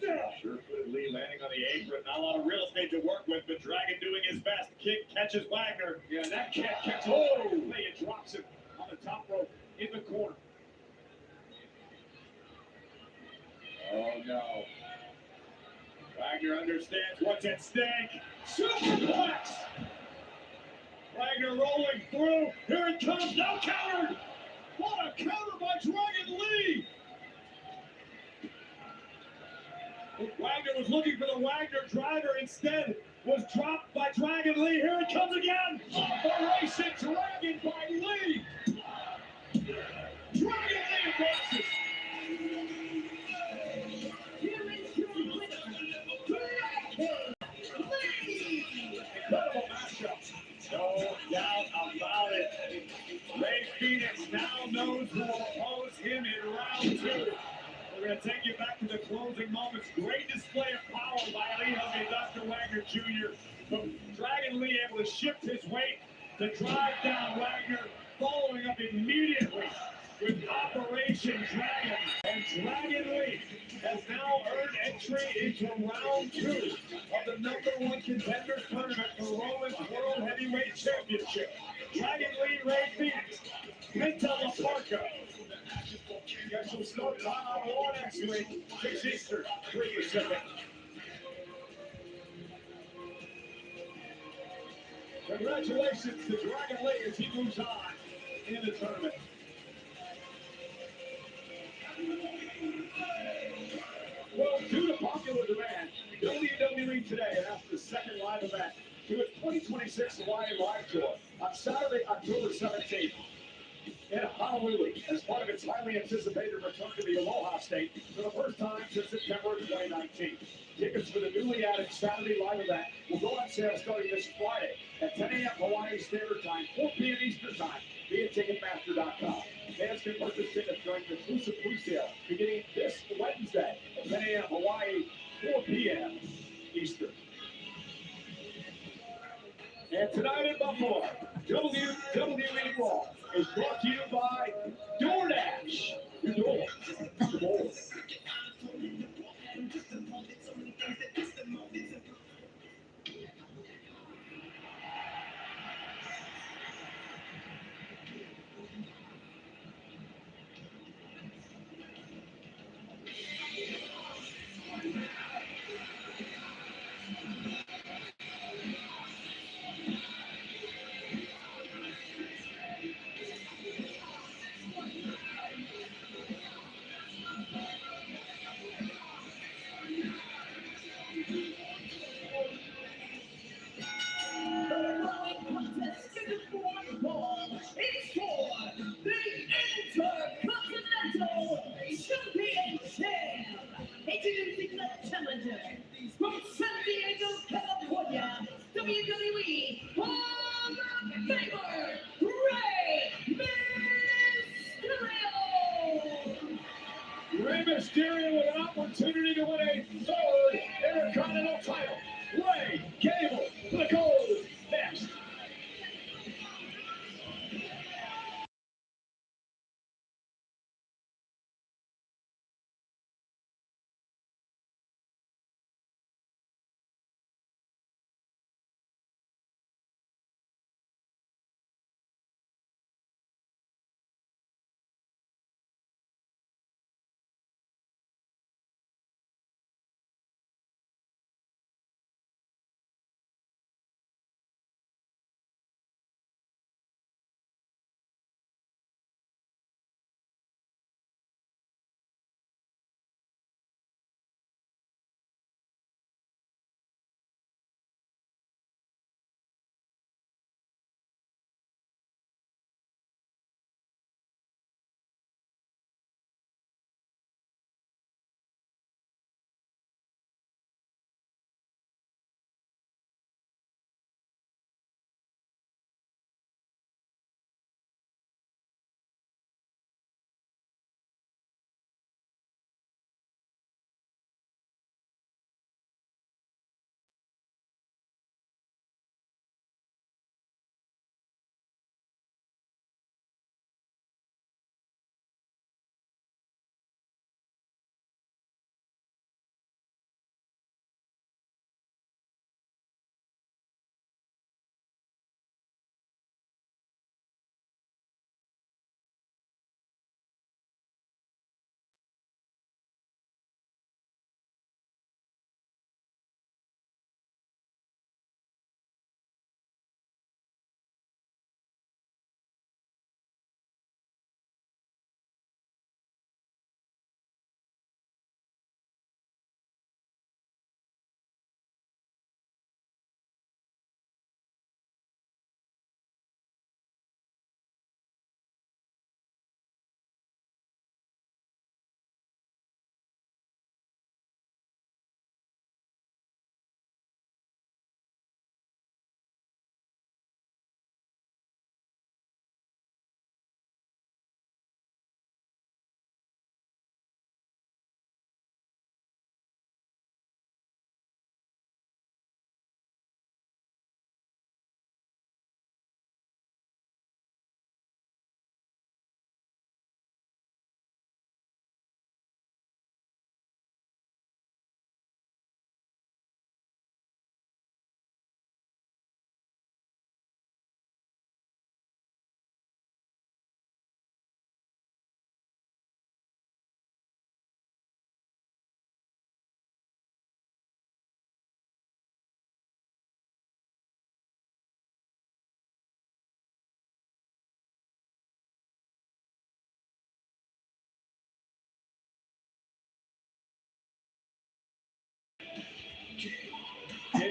Speaker 5: Sure-footed Lee landing on the apron. Not a lot of real estate to work with, but Dragon doing his best. Kick catches Wagner. Yeah, that kick catches Lee and drops him on the top rope in the corner. Oh no. Wagner understands what's at stake. Superplex! Wagner rolling through. Here it comes. No counter! What a counter by Dragon Lee! Wagner was looking for the Wagner driver, instead was dropped by Dragon Lee. Here it comes again. Operation Dragon by Lee. Dragon Lee advances. Incredible matchup. No doubt about it. Ray Phoenix now knows who will oppose him in round 2. We're going to take you back to the closing moments. Great display of power by El Hijo de Dr. Wagner Jr. But Dragon Lee able to shift his weight to drive down Wagner, following up immediately with Operation Dragon, and Dragon Lee has now earned entry into round 2 of the #1 contenders tournament for Roman's World Heavyweight Championship. Dragon Lee, Ray Phoenix, Pinta La Parca. Scheduled start time on Raw next week, 6 Eastern, 3 Pacific. Congratulations to Dragon Lee as he moves on in the tournament. Well, due to popular demand, WWE today announced the second live event to its 2026 Hawaii Live Tour on Saturday, October 17th in Honolulu as part of its highly anticipated return to the Aloha State for the first time since September 2019. Tickets for the newly added Saturday live event will go on sale starting this Friday at 10 a.m. Hawaii Standard Time, 4 p.m. Eastern Time via Ticketmaster.com. Fans can purchase tickets during the exclusive pre-sale beginning this Wednesday at 10 a.m. Hawaii, 4 p.m. Eastern. And tonight in Buffalo, WWE Raw is brought to you by DoorDash. Your door, the door.
Speaker 3: Introducing the challenger from San Diego, California, WWE Hall of Famer, Rey Mysterio!
Speaker 5: Rey Mysterio with an opportunity to win a third Intercontinental title. Rey Gable for the gold. Next.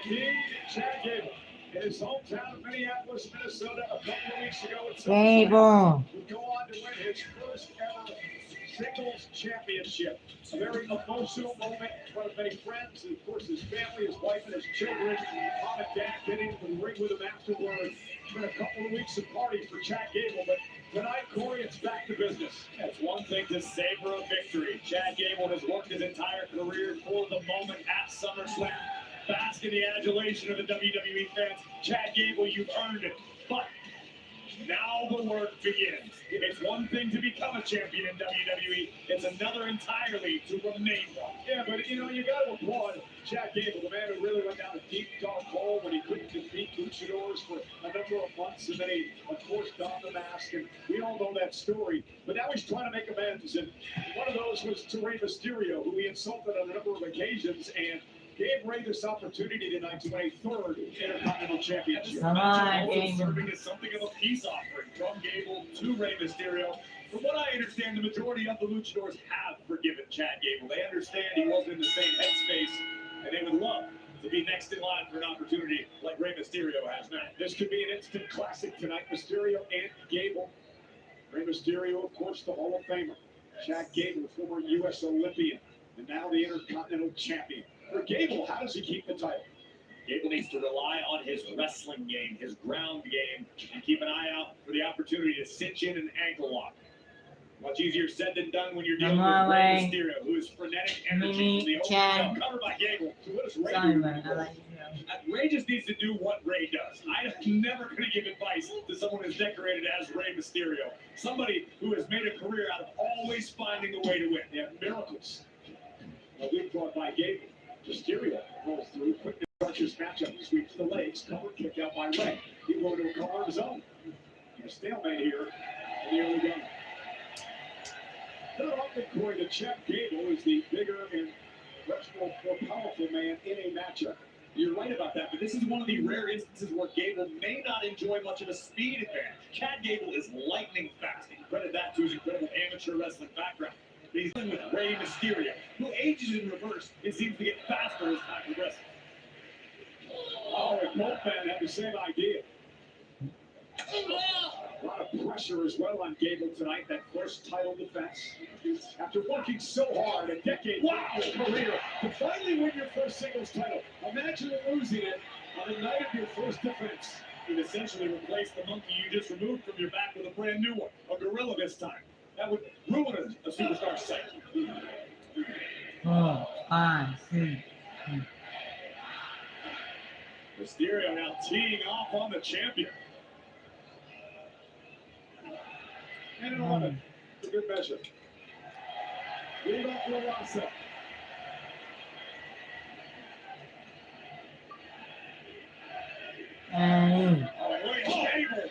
Speaker 5: King Chad Gable in his hometown of Minneapolis, Minnesota, a couple of weeks ago.
Speaker 1: Gable.
Speaker 5: Would go on to win his first ever singles championship. A very emotional moment in front of many friends, and of course his family, his wife, and his children. Mom and dad getting into the ring with him afterwards. It's been a couple of weeks of party for Chad Gable, but tonight, Corey, it's back to business. It's one thing to savor a victory. Chad Gable has worked his entire career for the moment at SummerSlam. Bask in the adulation of the WWE fans. Chad Gable, you've earned it. But now the work begins. It's one thing to become a champion in WWE. It's another entirely to remain one. Yeah, but you know, you got to applaud Chad Gable, the man who really went down a deep, dark hole when he couldn't defeat luchadors for a number of months, and then he, of course, donned the mask, and we all know that story. But now he's trying to make amends, and one of those was to Rey Mysterio, who he insulted on a number of occasions, and gave Rey this opportunity tonight to win a third Intercontinental Championship.
Speaker 1: Come on,
Speaker 5: also serving as something of a peace offering from Gable to Rey Mysterio. From what I understand, the majority of the luchadors have forgiven Chad Gable. They understand he wasn't in the same headspace, and they would love to be next in line for an opportunity like Rey Mysterio has now. This could be an instant classic tonight, Mysterio and Gable. Rey Mysterio, of course, the Hall of Famer. Chad Gable, former U.S. Olympian, and now the Intercontinental Champion. For Gable, how does he keep the title? Gable needs to rely on his wrestling game, his ground game, and keep an eye out for the opportunity to cinch in an ankle lock. Much easier said than done when you're dealing with Rey Mysterio, who is frenetic energy from the open, covered by Gable. So what does Rey do? Rey just needs to do what Rey does. I am never going to give advice to someone as decorated as Rey Mysterio. Somebody who has made a career out of always finding a way to win. They have miracles. A week brought by Gable. Mysterio rolls through, quickly starts his matchup, sweeps the legs, cover kicked out by Rey. He will to a cover of his own. A stalemate here in the early going. Not often, Corey, that Chad Gable is the bigger and much more powerful man in a matchup. You're right about that, but this is one of the rare instances where Gable may not enjoy much of a speed advantage. Chad Gable is lightning fast. You can credit that to his incredible amateur wrestling background. He's in with Rey Mysterio, who ages in reverse and seems to get faster as time progresses. Oh, and both men have the same idea. A lot of pressure as well on Gable tonight, that first title defense. After working so hard, a decade of his career, to finally win your first singles title. Imagine losing it on the night of your first defense. You've essentially replaced the monkey you just removed from your back with a brand new one, a gorilla this time. That would ruin a superstar's sight.
Speaker 1: 4, 5, 6.
Speaker 5: Mysterio now teeing off on the champion. And an 11. It's a good measure. Lead off La Raza.
Speaker 1: And
Speaker 5: Rey Gable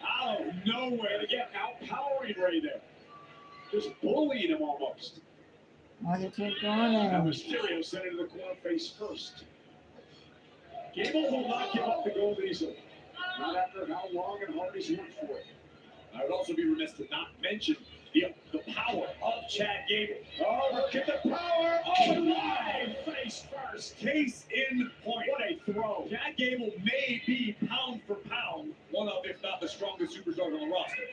Speaker 5: out of nowhere. Again, outpowering Rey there. Just bullying him almost.
Speaker 1: what's it going
Speaker 5: Now
Speaker 1: on?
Speaker 5: Mysterio sent into the corner face first. Gable will not give up the gold easily. Not after how long and hard he's worked for it. I would also be remiss to not mention the power of Chad Gable. Oh, look at the power of live face first. Case in point. What a throw. Chad Gable may be pound for pound one of, if not the strongest superstars on the roster.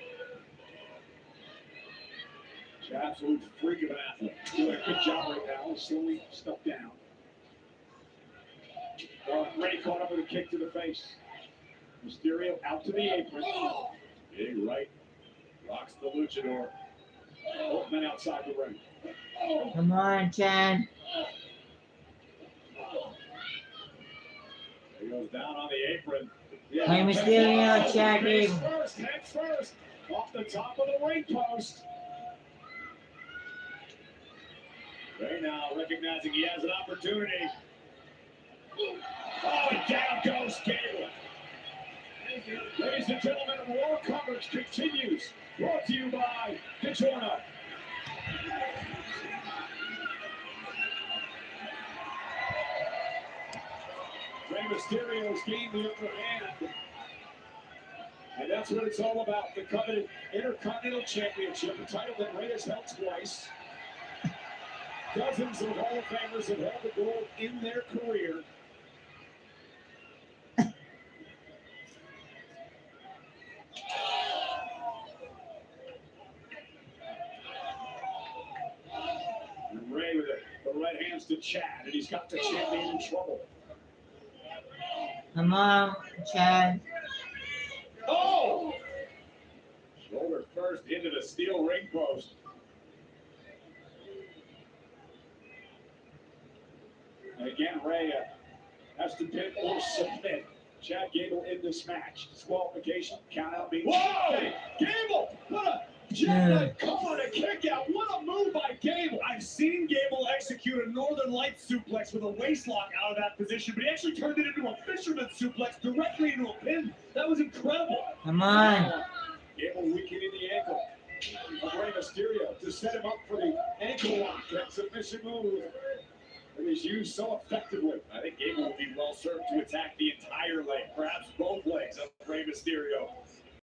Speaker 5: Absolute freak of an athlete. Doing a good job right now, slowing stuff down. Rey caught up with a kick to the face. Mysterio out to the apron. Big right. Rocks the luchador. Both men outside the ring.
Speaker 1: Come on, Chad.
Speaker 5: He goes down on the apron.
Speaker 1: Rey Mysterio, Chad Gable.
Speaker 5: Head first. Off the top of the ring post. Rey now recognizing he has an opportunity. Oh, and down goes Gable. Ladies and gentlemen, more coverage continues. Brought to you by DiGiorno. Rey Mysterio's gained the upper hand. And that's what it's all about. The coveted Intercontinental Championship, a title that Rey has held twice. Dozens of Hall of Famers have held the gold in their career. Ray with the right hands to Chad, and he's got the champion in trouble.
Speaker 1: Come on, Chad.
Speaker 5: Oh! Shoulder first into the steel ring post. And again, Ray has to pin or submit. Chad Gable in this match. Disqualification, count out being. Whoa! Gable! What a jackknife cover and a kick out. What a move by Gable. I've seen Gable execute a Northern Lights suplex with a waist lock out of that position, but he actually turned it into a fisherman suplex directly into a pin. That was incredible.
Speaker 1: Come on.
Speaker 5: Gable weakening the ankle of Rey Mysterio to set him up for the ankle lock. That submission move that is used so effectively. I think Gable will be well served to attack the entire leg, perhaps both legs of Rey Mysterio.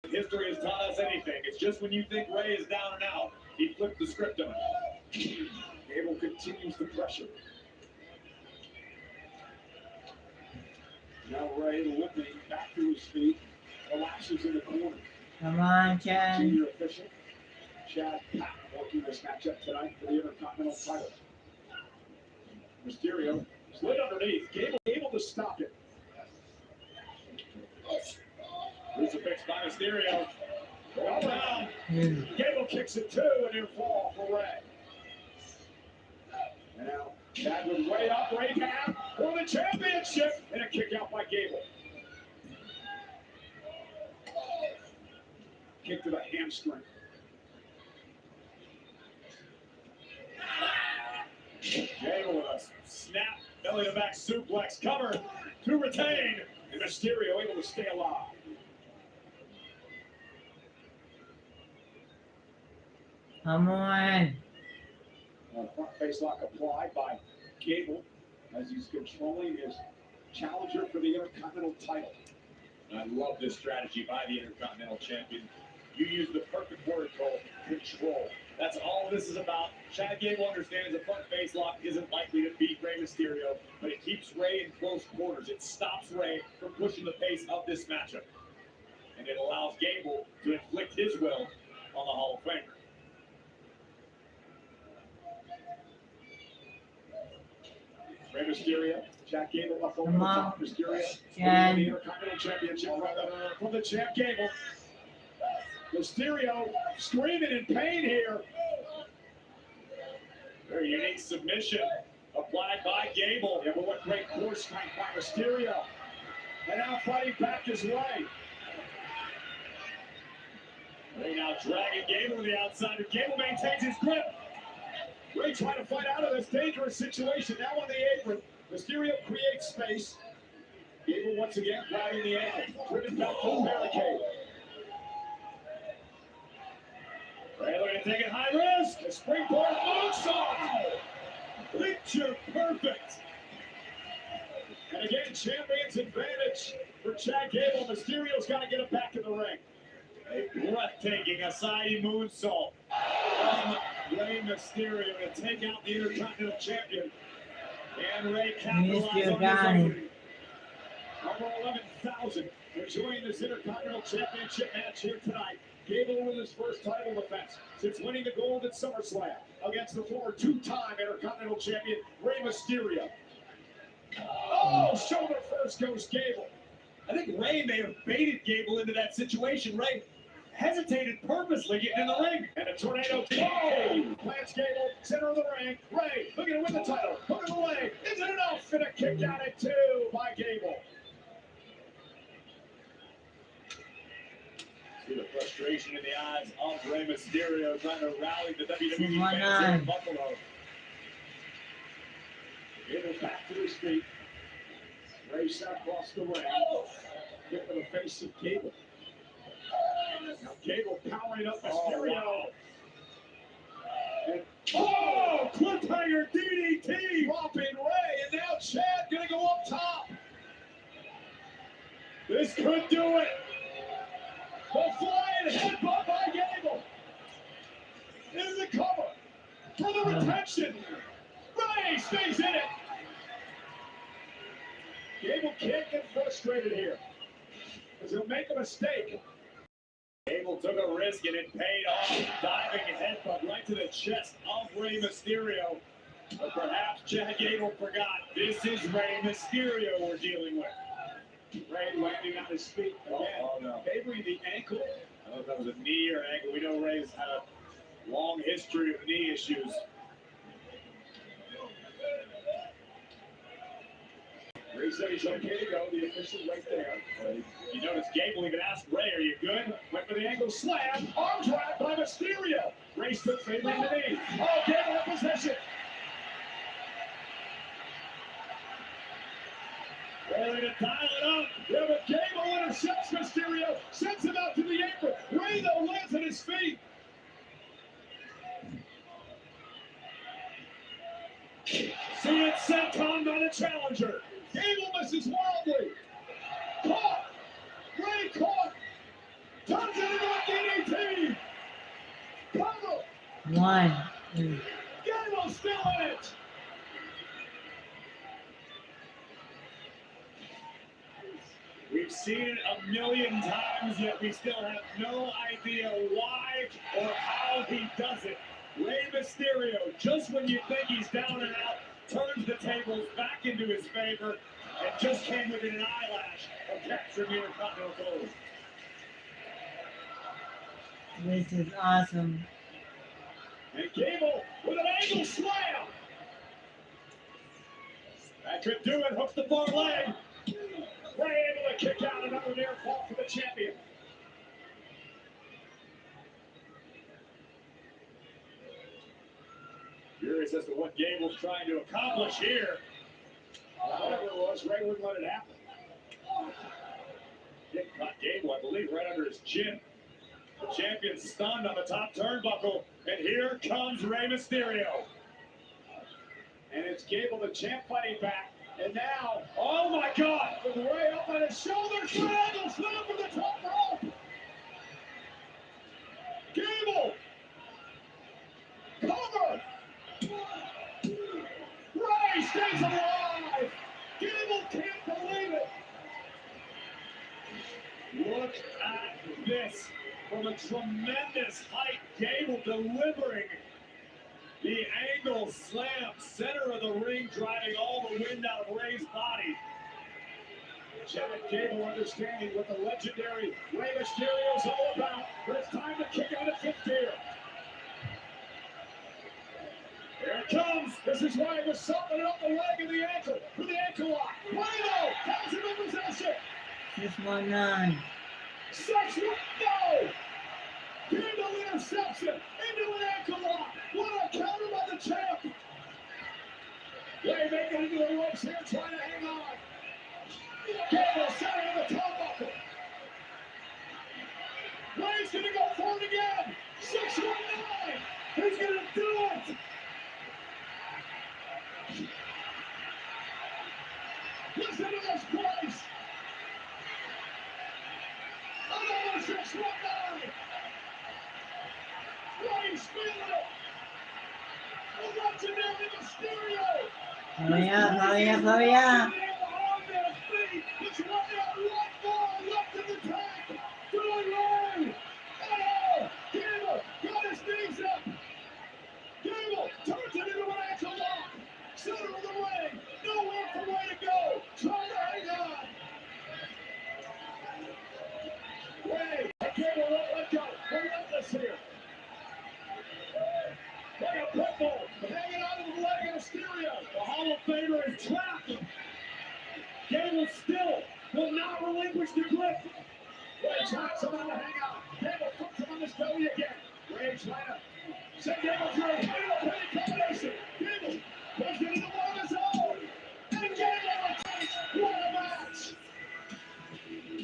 Speaker 5: If history has taught us anything, it's just when you think Rey is down and out, he flipped the script on it. Gable continues the pressure. Now Rey limping back to his feet, collapses in the corner.
Speaker 1: Come on, Chad.
Speaker 5: Senior official Chad Pat working this matchup tonight for the Intercontinental title. Mysterio slid underneath. Gable able to stop it. Crucifix by Mysterio. Well down. Gable kicks it too, and near fall for Ray. And now Chad with Ray up, Ray down for the championship, and a kick out by Gable. Kick to the hamstring. Gable with a snap, belly to back suplex cover to retain, and Mysterio able to stay alive.
Speaker 1: Come on.
Speaker 5: Front face lock applied by Gable as he's controlling his challenger for the Intercontinental title. And I love this strategy by the Intercontinental champion. You use the perfect word, Cole, control. That's all this is about. Chad Gable understands a front face lock isn't likely to beat Rey Mysterio, but it keeps Rey in close quarters. It stops Rey from pushing the pace of this matchup. And it allows Gable to inflict his will on the Hall of Famer. Rey Mysterio, Chad Gable up over the top. Mysterio,
Speaker 1: Chad.
Speaker 5: the Intercontinental Championship from the champ Gable. Mysterio screaming in pain here. Very unique submission applied by Gable. Yeah, but what great core strength by Mysterio. And now fighting back his way. Ray now dragging Gable to the outside, and Gable maintains his grip. Ray trying to fight out of this dangerous situation. Now on the apron, Mysterio creates space. Gable once again grabbing the ankle, driven back to the barricade. Ray looking to take a high risk. A springboard moonsault. Picture perfect. And again, champion's advantage for Chad Gable. Mysterio's got to get it back in the ring. A breathtaking Asai moonsault from Rey Mysterio to take out the Intercontinental Champion. And Ray capitalized on his opening. Over 11,000 enjoying this Intercontinental Championship match here tonight. Gable with his first title defense since winning the gold at SummerSlam against the former two-time Intercontinental Champion, Rey Mysterio. Oh, shoulder first goes Gable. I think Ray may have baited Gable into that situation. Ray hesitated purposely getting in the ring. And a tornado kick. Plants Gable, center of the ring. Ray looking to win the title. Hook of the leg. Is it enough? And a kick out at two by Gable. See the frustration in the eyes of Rey Mysterio trying to rally the WWE fans here in Buffalo. Gable back to his feet. Ray sent across the ring. Hit to the face of Gable. Now Gable powering up Mysterio. And cliffhanger DDT dropping Ray, and now Chad gonna go up top. This could do it. The flying headbutt by Gable. Into the cover for the retention. Ray stays in it. Gable can't get frustrated here, because he'll make a mistake. Gable took a risk and it paid off. Diving headbutt right to the chest of Rey Mysterio. But perhaps Chad Gable forgot. This is Rey Mysterio we're dealing with. Rey landing on his feet again.
Speaker 10: No.
Speaker 5: Favoring the ankle. I don't know if that was a knee or ankle. We know Rey's had a long history of knee issues. Rey said he's okay to go. The official right there. You notice Gable even asked Rey, "Are you good?" Went for the ankle slam. Arm drag by Mysterio. Rey stood favoring the knee. Oh, Gable in position. Ready to dial it up. Yeah, but Gable intercepts Mysterio. Sends him out to the apron. Rey, though, lands at his feet. See it sent on by the challenger. Gable misses wildly. Caught. Rey caught. Turns it into a DDT. Cover.
Speaker 1: 1.
Speaker 5: Gable's still in it. We've seen it a million times, yet we still have no idea why or how he does it. Rey Mysterio, just when you think he's down and out, turns the tables back into his favor and just came within an eyelash of capturing the Intercontinental Gold.
Speaker 1: This is awesome.
Speaker 5: And Gable with an angle slam. That could do it. Hooks the far leg. Rey able to kick out another near fall for the champion. Curious as to what Gable's trying to accomplish here. Whatever it was, Rey wouldn't let it happen. Kick caught Gable, I believe, right under his chin. The champion's stunned on the top turnbuckle, and here comes Rey Mysterio. And it's Gable, the champ, fighting back. And now, oh my God, with Rey up on his shoulders, triangle slam from the top rope. Gable, cover. Rey stays alive. Gable can't believe it. Look at this. From a tremendous height, Gable delivering the angle slam, center of the ring, driving all the wind out of Rey's body. Chad Gable understanding what the legendary Rey Mysterio is all about, but it's time to kick out of fifth gear. Here it comes. This is why he was softening up the leg and the ankle for the ankle lock. Rhino has him in possession.
Speaker 1: 619.
Speaker 5: 6-1, no! Gable interception into an ankle lock. What a counter by the champ. Rey making it into the ropes here, trying to hang on. Gable center of the turnbuckle. Rey's going to go for it again. 619. He's going to do it. Listen to this place. Another 619. Rey's feeling it. The legendary Mysterio.
Speaker 1: Hurry up, hurry up, hurry up.
Speaker 5: It's Rey on one ball left in the tank. Doing Rey. Oh, Gable got his knees up. Gable turns it into an ankle lock. Center of the ring. Nowhere for Rey to go. Trying to hang on. Rey, Gable won't let go. Relentless here. Like a pit bull, hanging on to the leg of Mysterio. The Hall of Famer is trapped. Gable still will not relinquish the grip. Rey tries somehow to hang on. Gable puts him on his belly again. Rey trying to send Gable through a penny combination. Gable puts it into one of his own. And Gable retains. What a match.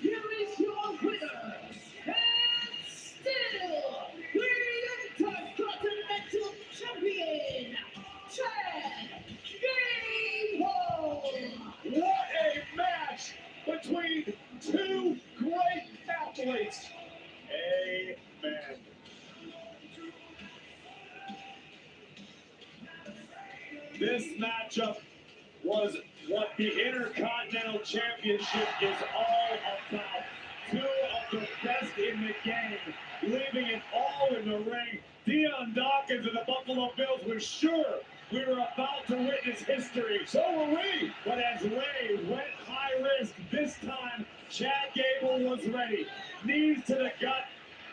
Speaker 3: Here is your winner, and still Intercontinental Champion, Chad Gable.
Speaker 5: What a match between two great athletes. Amen. This matchup was what the Intercontinental Championship is all about. Two of the best in the game, leaving it all in the ring. Deion Dawkins of the Buffalo Bills was sure We were about to witness history. So were we. But as Ray went high risk, this time Chad Gable was ready. Knees to the gut,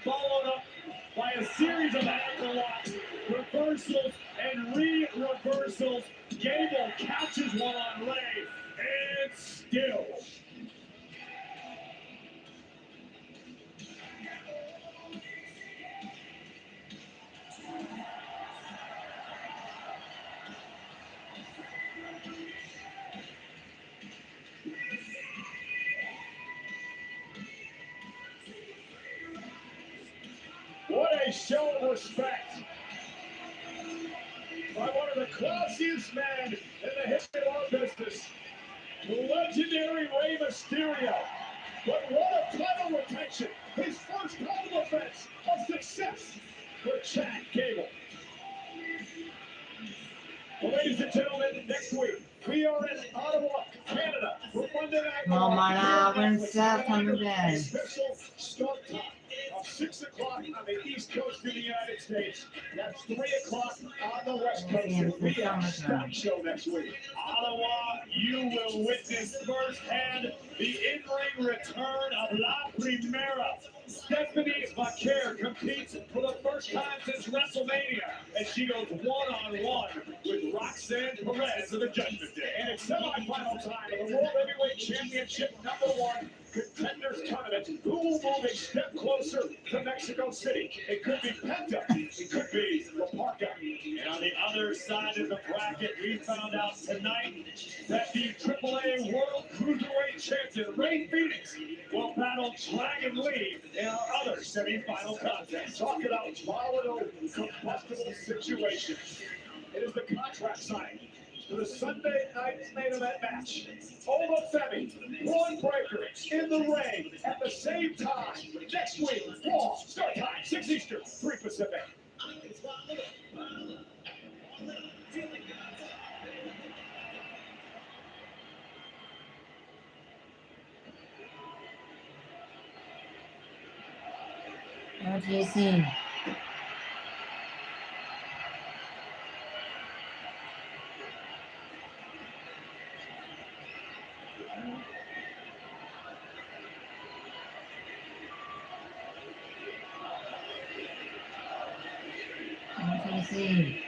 Speaker 5: followed up by a series of ankle locks, reversals, and re-reversals. Gable catches one on Ray, and still. What a show of respect by one of the classiest men in the history of our business, the legendary Rey Mysterio. But what a title retention! His first title defense, a success for Chad Gable. Well, ladies and gentlemen, next week we are in Ottawa, Canada for Monday Night Raw.
Speaker 1: Mamara, when's Seth coming back?
Speaker 5: Special start time of 6 o'clock on the East Coast of the United States. That's 3 o'clock on the West Coast. We have a stock show next week. Ottawa, you will witness firsthand the in-ring return of La Primera. Stephanie Vaquer competes for the first time since WrestleMania, and she goes one-on-one with Roxanne Perez of the Judgment Day. And it's semifinal time of the World Heavyweight Championship #1 Contenders Tournament. Who will move a step closer to Mexico City? It could be Penta. It could be La Parca. And on the other side of the bracket, we found out tonight that the AAA World Cruiserweight Champion, Ray Phoenix, will battle Dragon Lee in our other semifinal contest. Talk about volatile, combustible situations. It is the contract signing for the Sunday night main event match. Oma Femi, Braun Breaker in the ring at the same time. Next week, Raw, start time, 6 Eastern, 3 Pacific.
Speaker 1: What do you see? What do you see?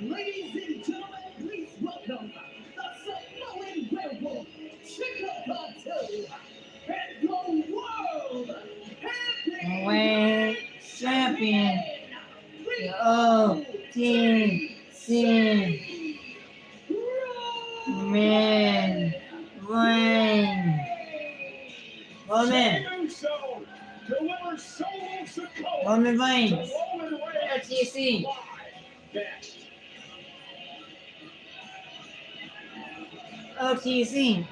Speaker 2: Ladies and gentlemen, please welcome the Samoan Werewolf, Chicago, and the World
Speaker 1: World Champion. Oh, OTC. Man. Wayne. Roman. Roman Reigns. OTC. OTC.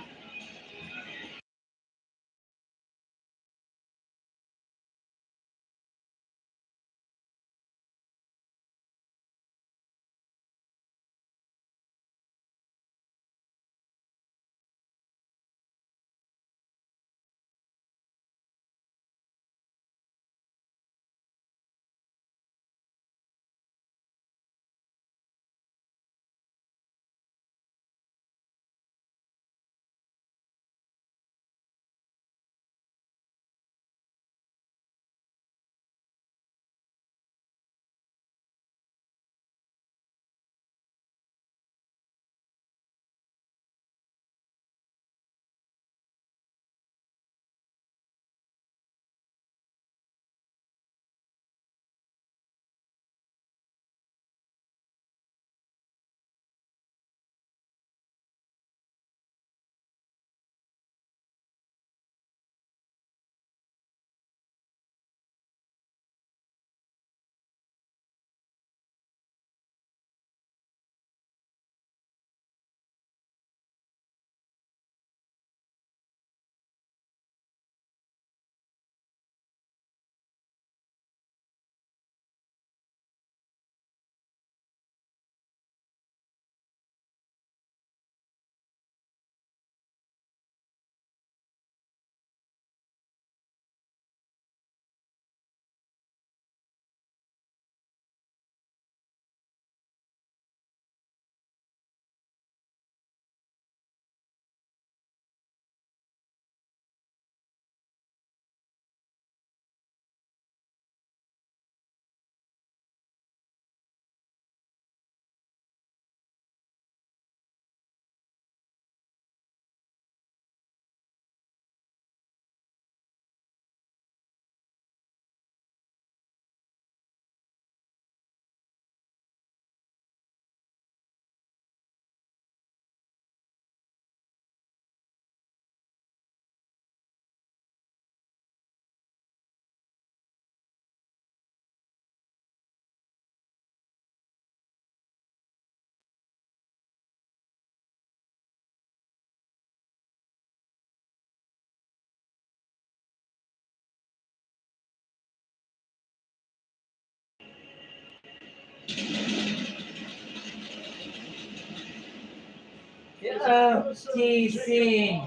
Speaker 1: OTC.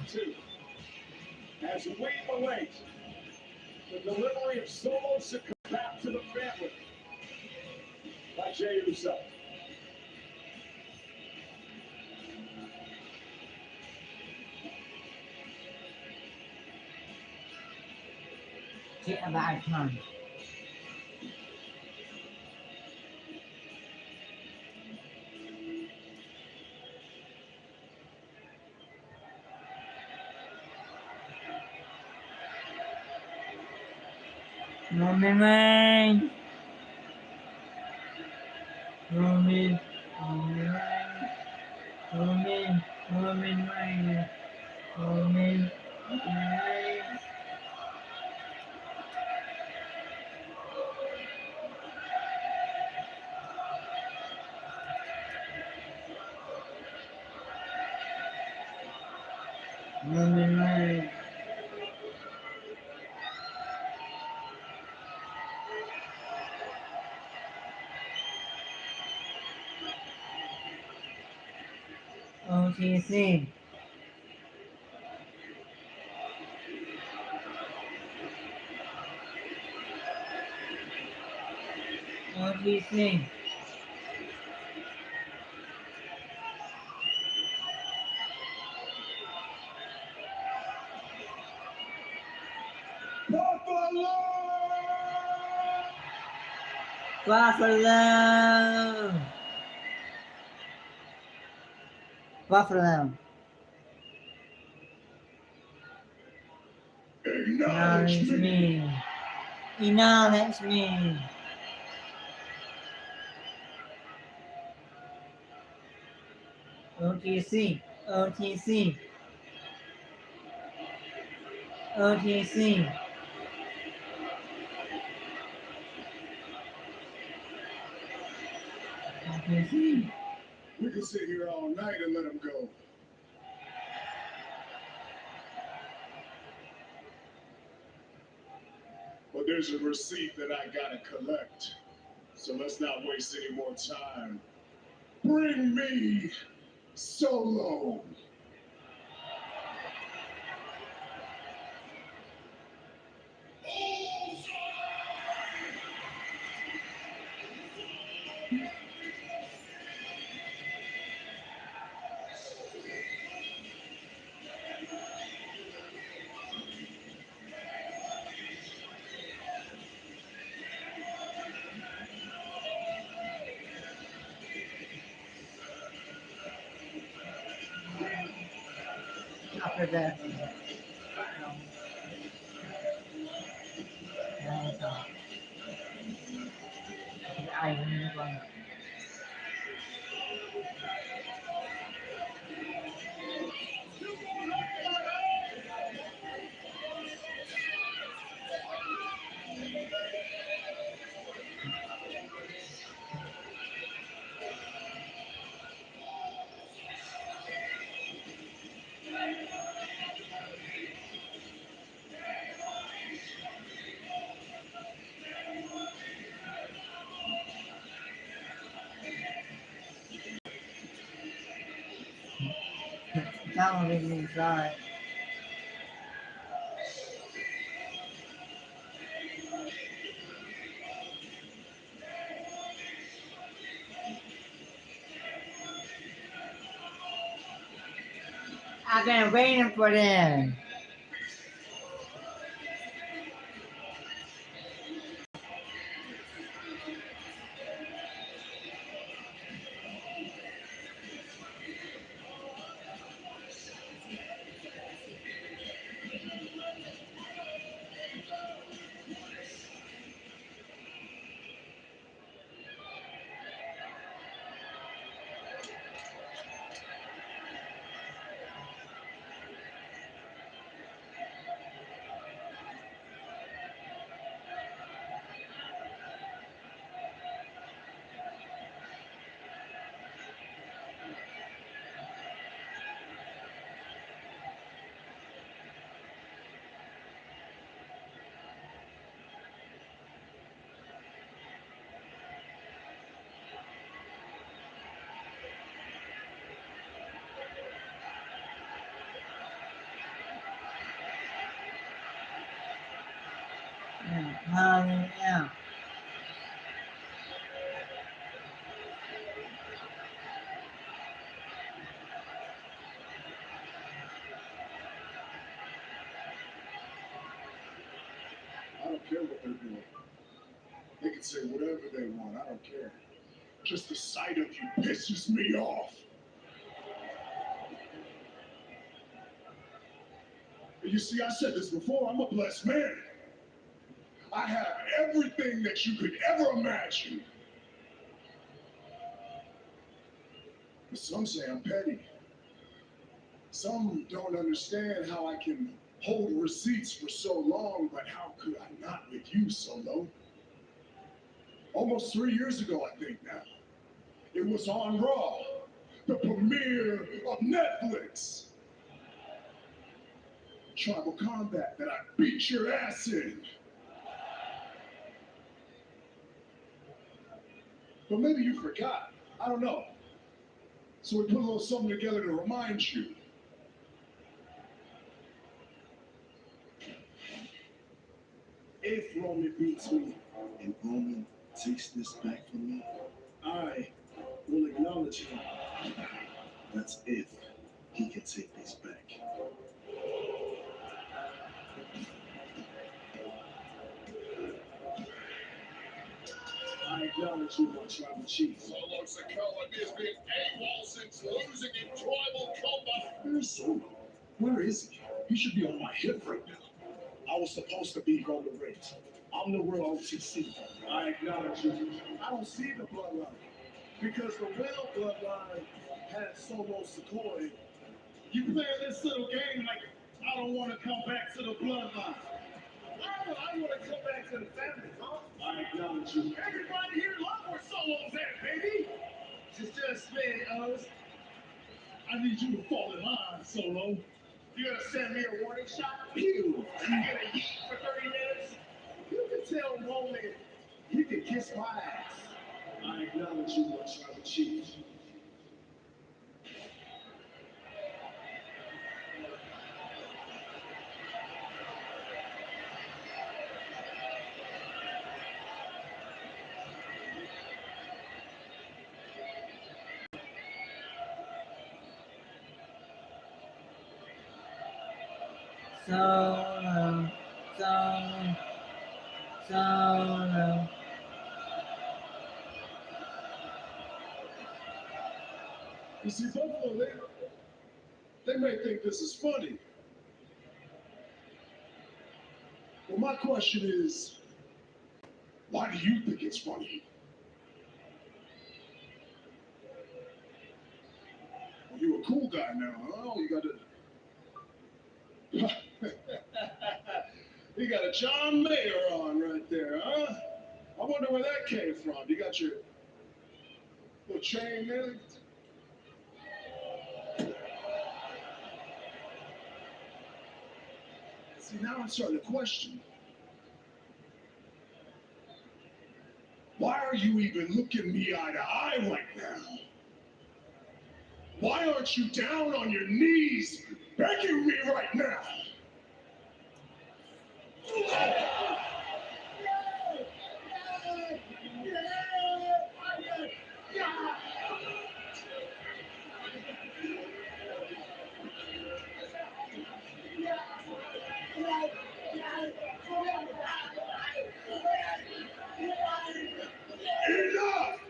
Speaker 5: As we await the delivery of Solo Sikoa back to the family by Jey Uso.
Speaker 1: Get a bad time. Roman Reigns. Roman Reigns. Roman Reigns. Roman Reigns. Roman Reigns. OTC. OTC. Buffalo. Buffalo. Acknowledge me. Acknowledge me. OTC. OTC. OTC. OTC.
Speaker 2: We can sit here all night and let him go. But there's a receipt that I gotta collect. So let's not waste any more time. Bring me Solo.
Speaker 1: After that. I remember one. Television inside. I've been waiting for them. Yeah.
Speaker 2: I don't care what they're doing. They can say whatever they want. I don't care. Just the sight of you pisses me off. You see, I said this before, I'm a blessed man. I have everything that you could ever imagine. But some say I'm petty. Some don't understand how I can hold receipts for so long, but how could I not with you, Solo? Almost 3 years ago, I think now. It was on Raw, the premiere of Netflix. Tribal Combat that I beat your ass in. But maybe you forgot. I don't know. So we put a little something together to remind you. If Roman beats me and Roman takes this back from me, I will acknowledge him. That's if he can take this back. I acknowledge you, my tribal chief.
Speaker 5: Solo Sikoa has been AWOL since losing in tribal combat.
Speaker 2: Where's Solo? Where is he? He should be on my hip right now. I was supposed to be Roman Reigns. I'm the real OTC. I acknowledge you. I don't see the bloodline. Because the real bloodline has Solo Sikoa.
Speaker 5: You playing this little game like I don't want to come back to the bloodline. I want to come back to the family, huh?
Speaker 2: I acknowledge you.
Speaker 5: Everybody here love where Solo's at, baby. It's just me, O's. I need you to fall in line, Solo. You gonna send me a warning shot? Pew! You gonna yeet for 30 minutes? You can tell Roman he can kiss my ass.
Speaker 2: I acknowledge you, my tribal chief.
Speaker 1: Solo.
Speaker 2: You see, Buffalo, they may think this is funny. Well, my question is, why do you think it's funny? Well, you're a cool guy now, huh? You got you got a John Mayer on right there, huh? I wonder where that came from. You got your little chain there? See, now I'm starting to question. Why are you even looking me eye to eye right now? Why aren't you down on your knees begging me right now? Enough!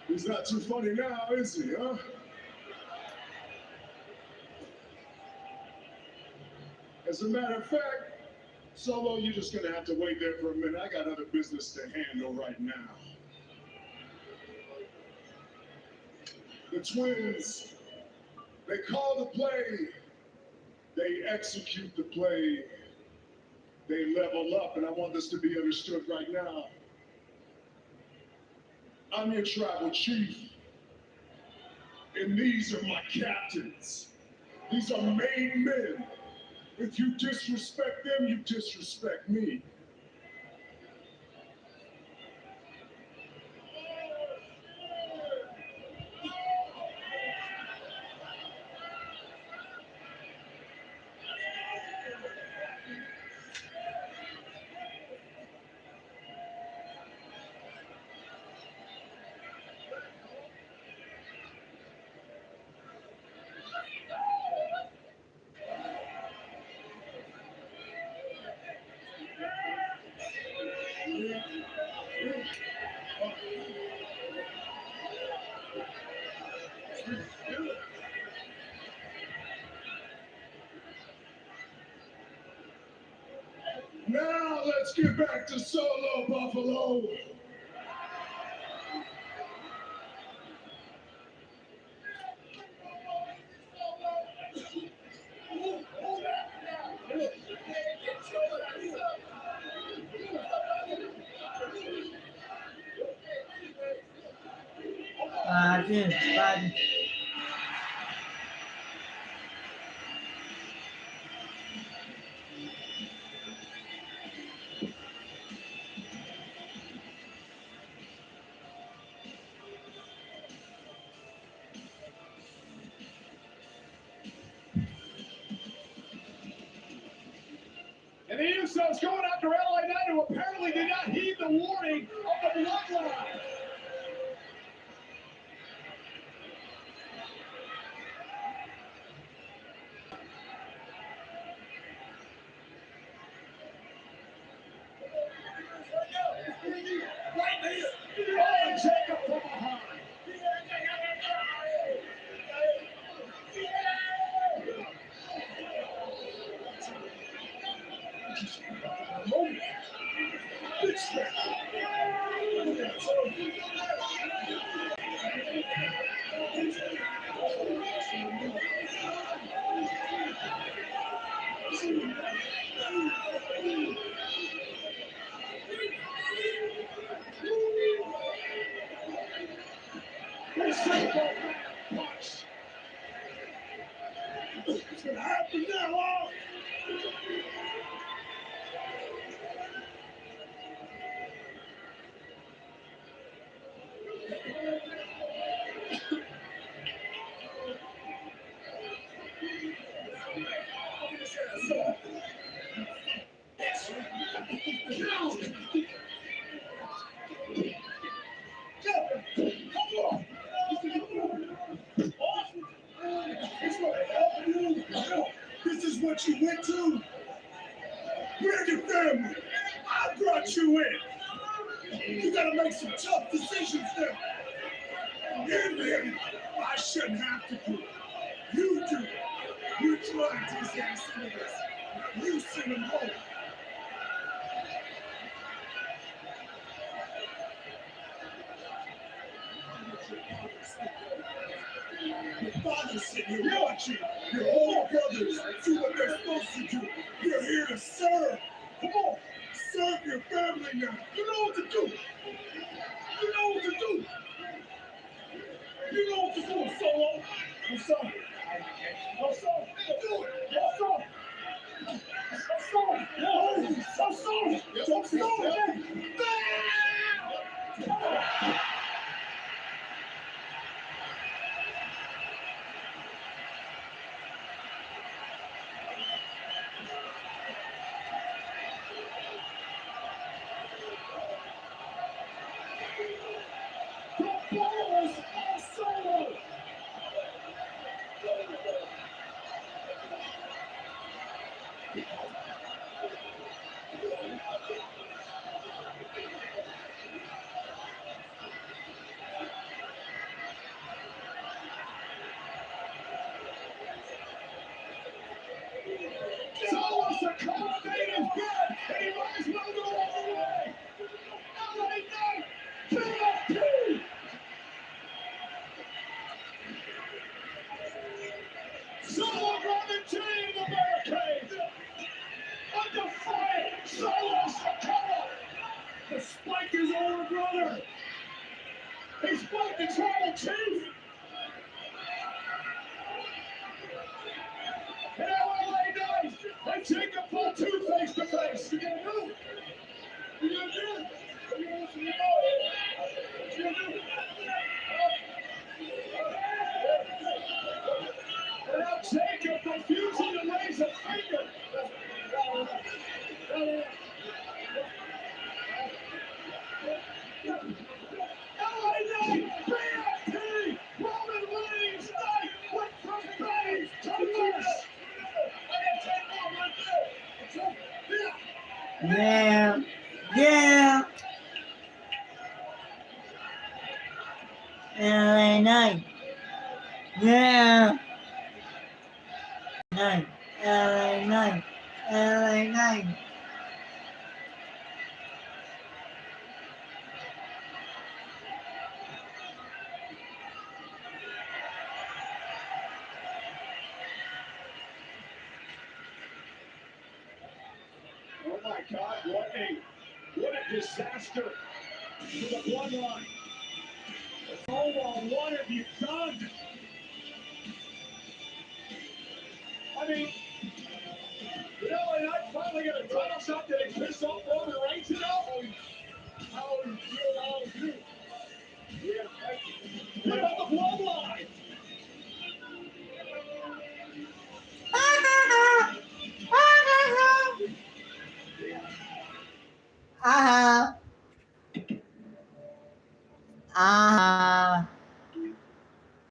Speaker 2: He's not too funny now, is he, huh? As a matter of fact, Solo, you're just gonna have to wait there for a minute. I got other business to handle right now. The twins, they call the play, they execute the play, they level up, and I want this to be understood right now. I'm your tribal chief, and these are my captains. These are made men. If you disrespect them, you disrespect me. get back to Solo Buffalo.
Speaker 1: Pardon.
Speaker 5: And the Usos going after LA Knight, who apparently did not heed the warning of the bloodline. Right there. Oh, Jacob from behind. It's gonna happen now, huh?
Speaker 2: This is what you went to? Where's your family? I brought you in. You gotta make some tough decisions now. And then I shouldn't have to do it. You do. You dragged his ass into this. You send him home. Your father's sitting here watching your older brothers do what they're supposed to do. You're here to serve. Come on, serve your family now. You know what to do. You know what to do. You know what to do, Solo. I'm sorry. I'm sorry. Do it. I'm sorry. I'm sorry. I'm sorry. I'm sorry. The balls of Solo. Solo's accommodating is good, and he might as well go all the way. LA Knight, PFP. Solo running team the barricade. Under fire, Solo's Sakara. Despite his older brother, he's fighting the tribal chief. And LA Knight, they take a full two face to face. You gonna do it? You gonna do it? You gonna do it? You gonna do it? And now Jacob refusing to raise a finger. LA Knight, BFT, Roman Reigns, Knight went from face to face.
Speaker 1: Yeah. Yeah. LA Knight. Yeah. Knight. LA Knight. LA Knight.
Speaker 5: What a disaster for the bloodline. Oh, well, what have you done? I mean, you know, and I finally got a title shot that I pissed off Roman Reigns, you know? How you? Yeah, what about the bloodline?
Speaker 1: Ah.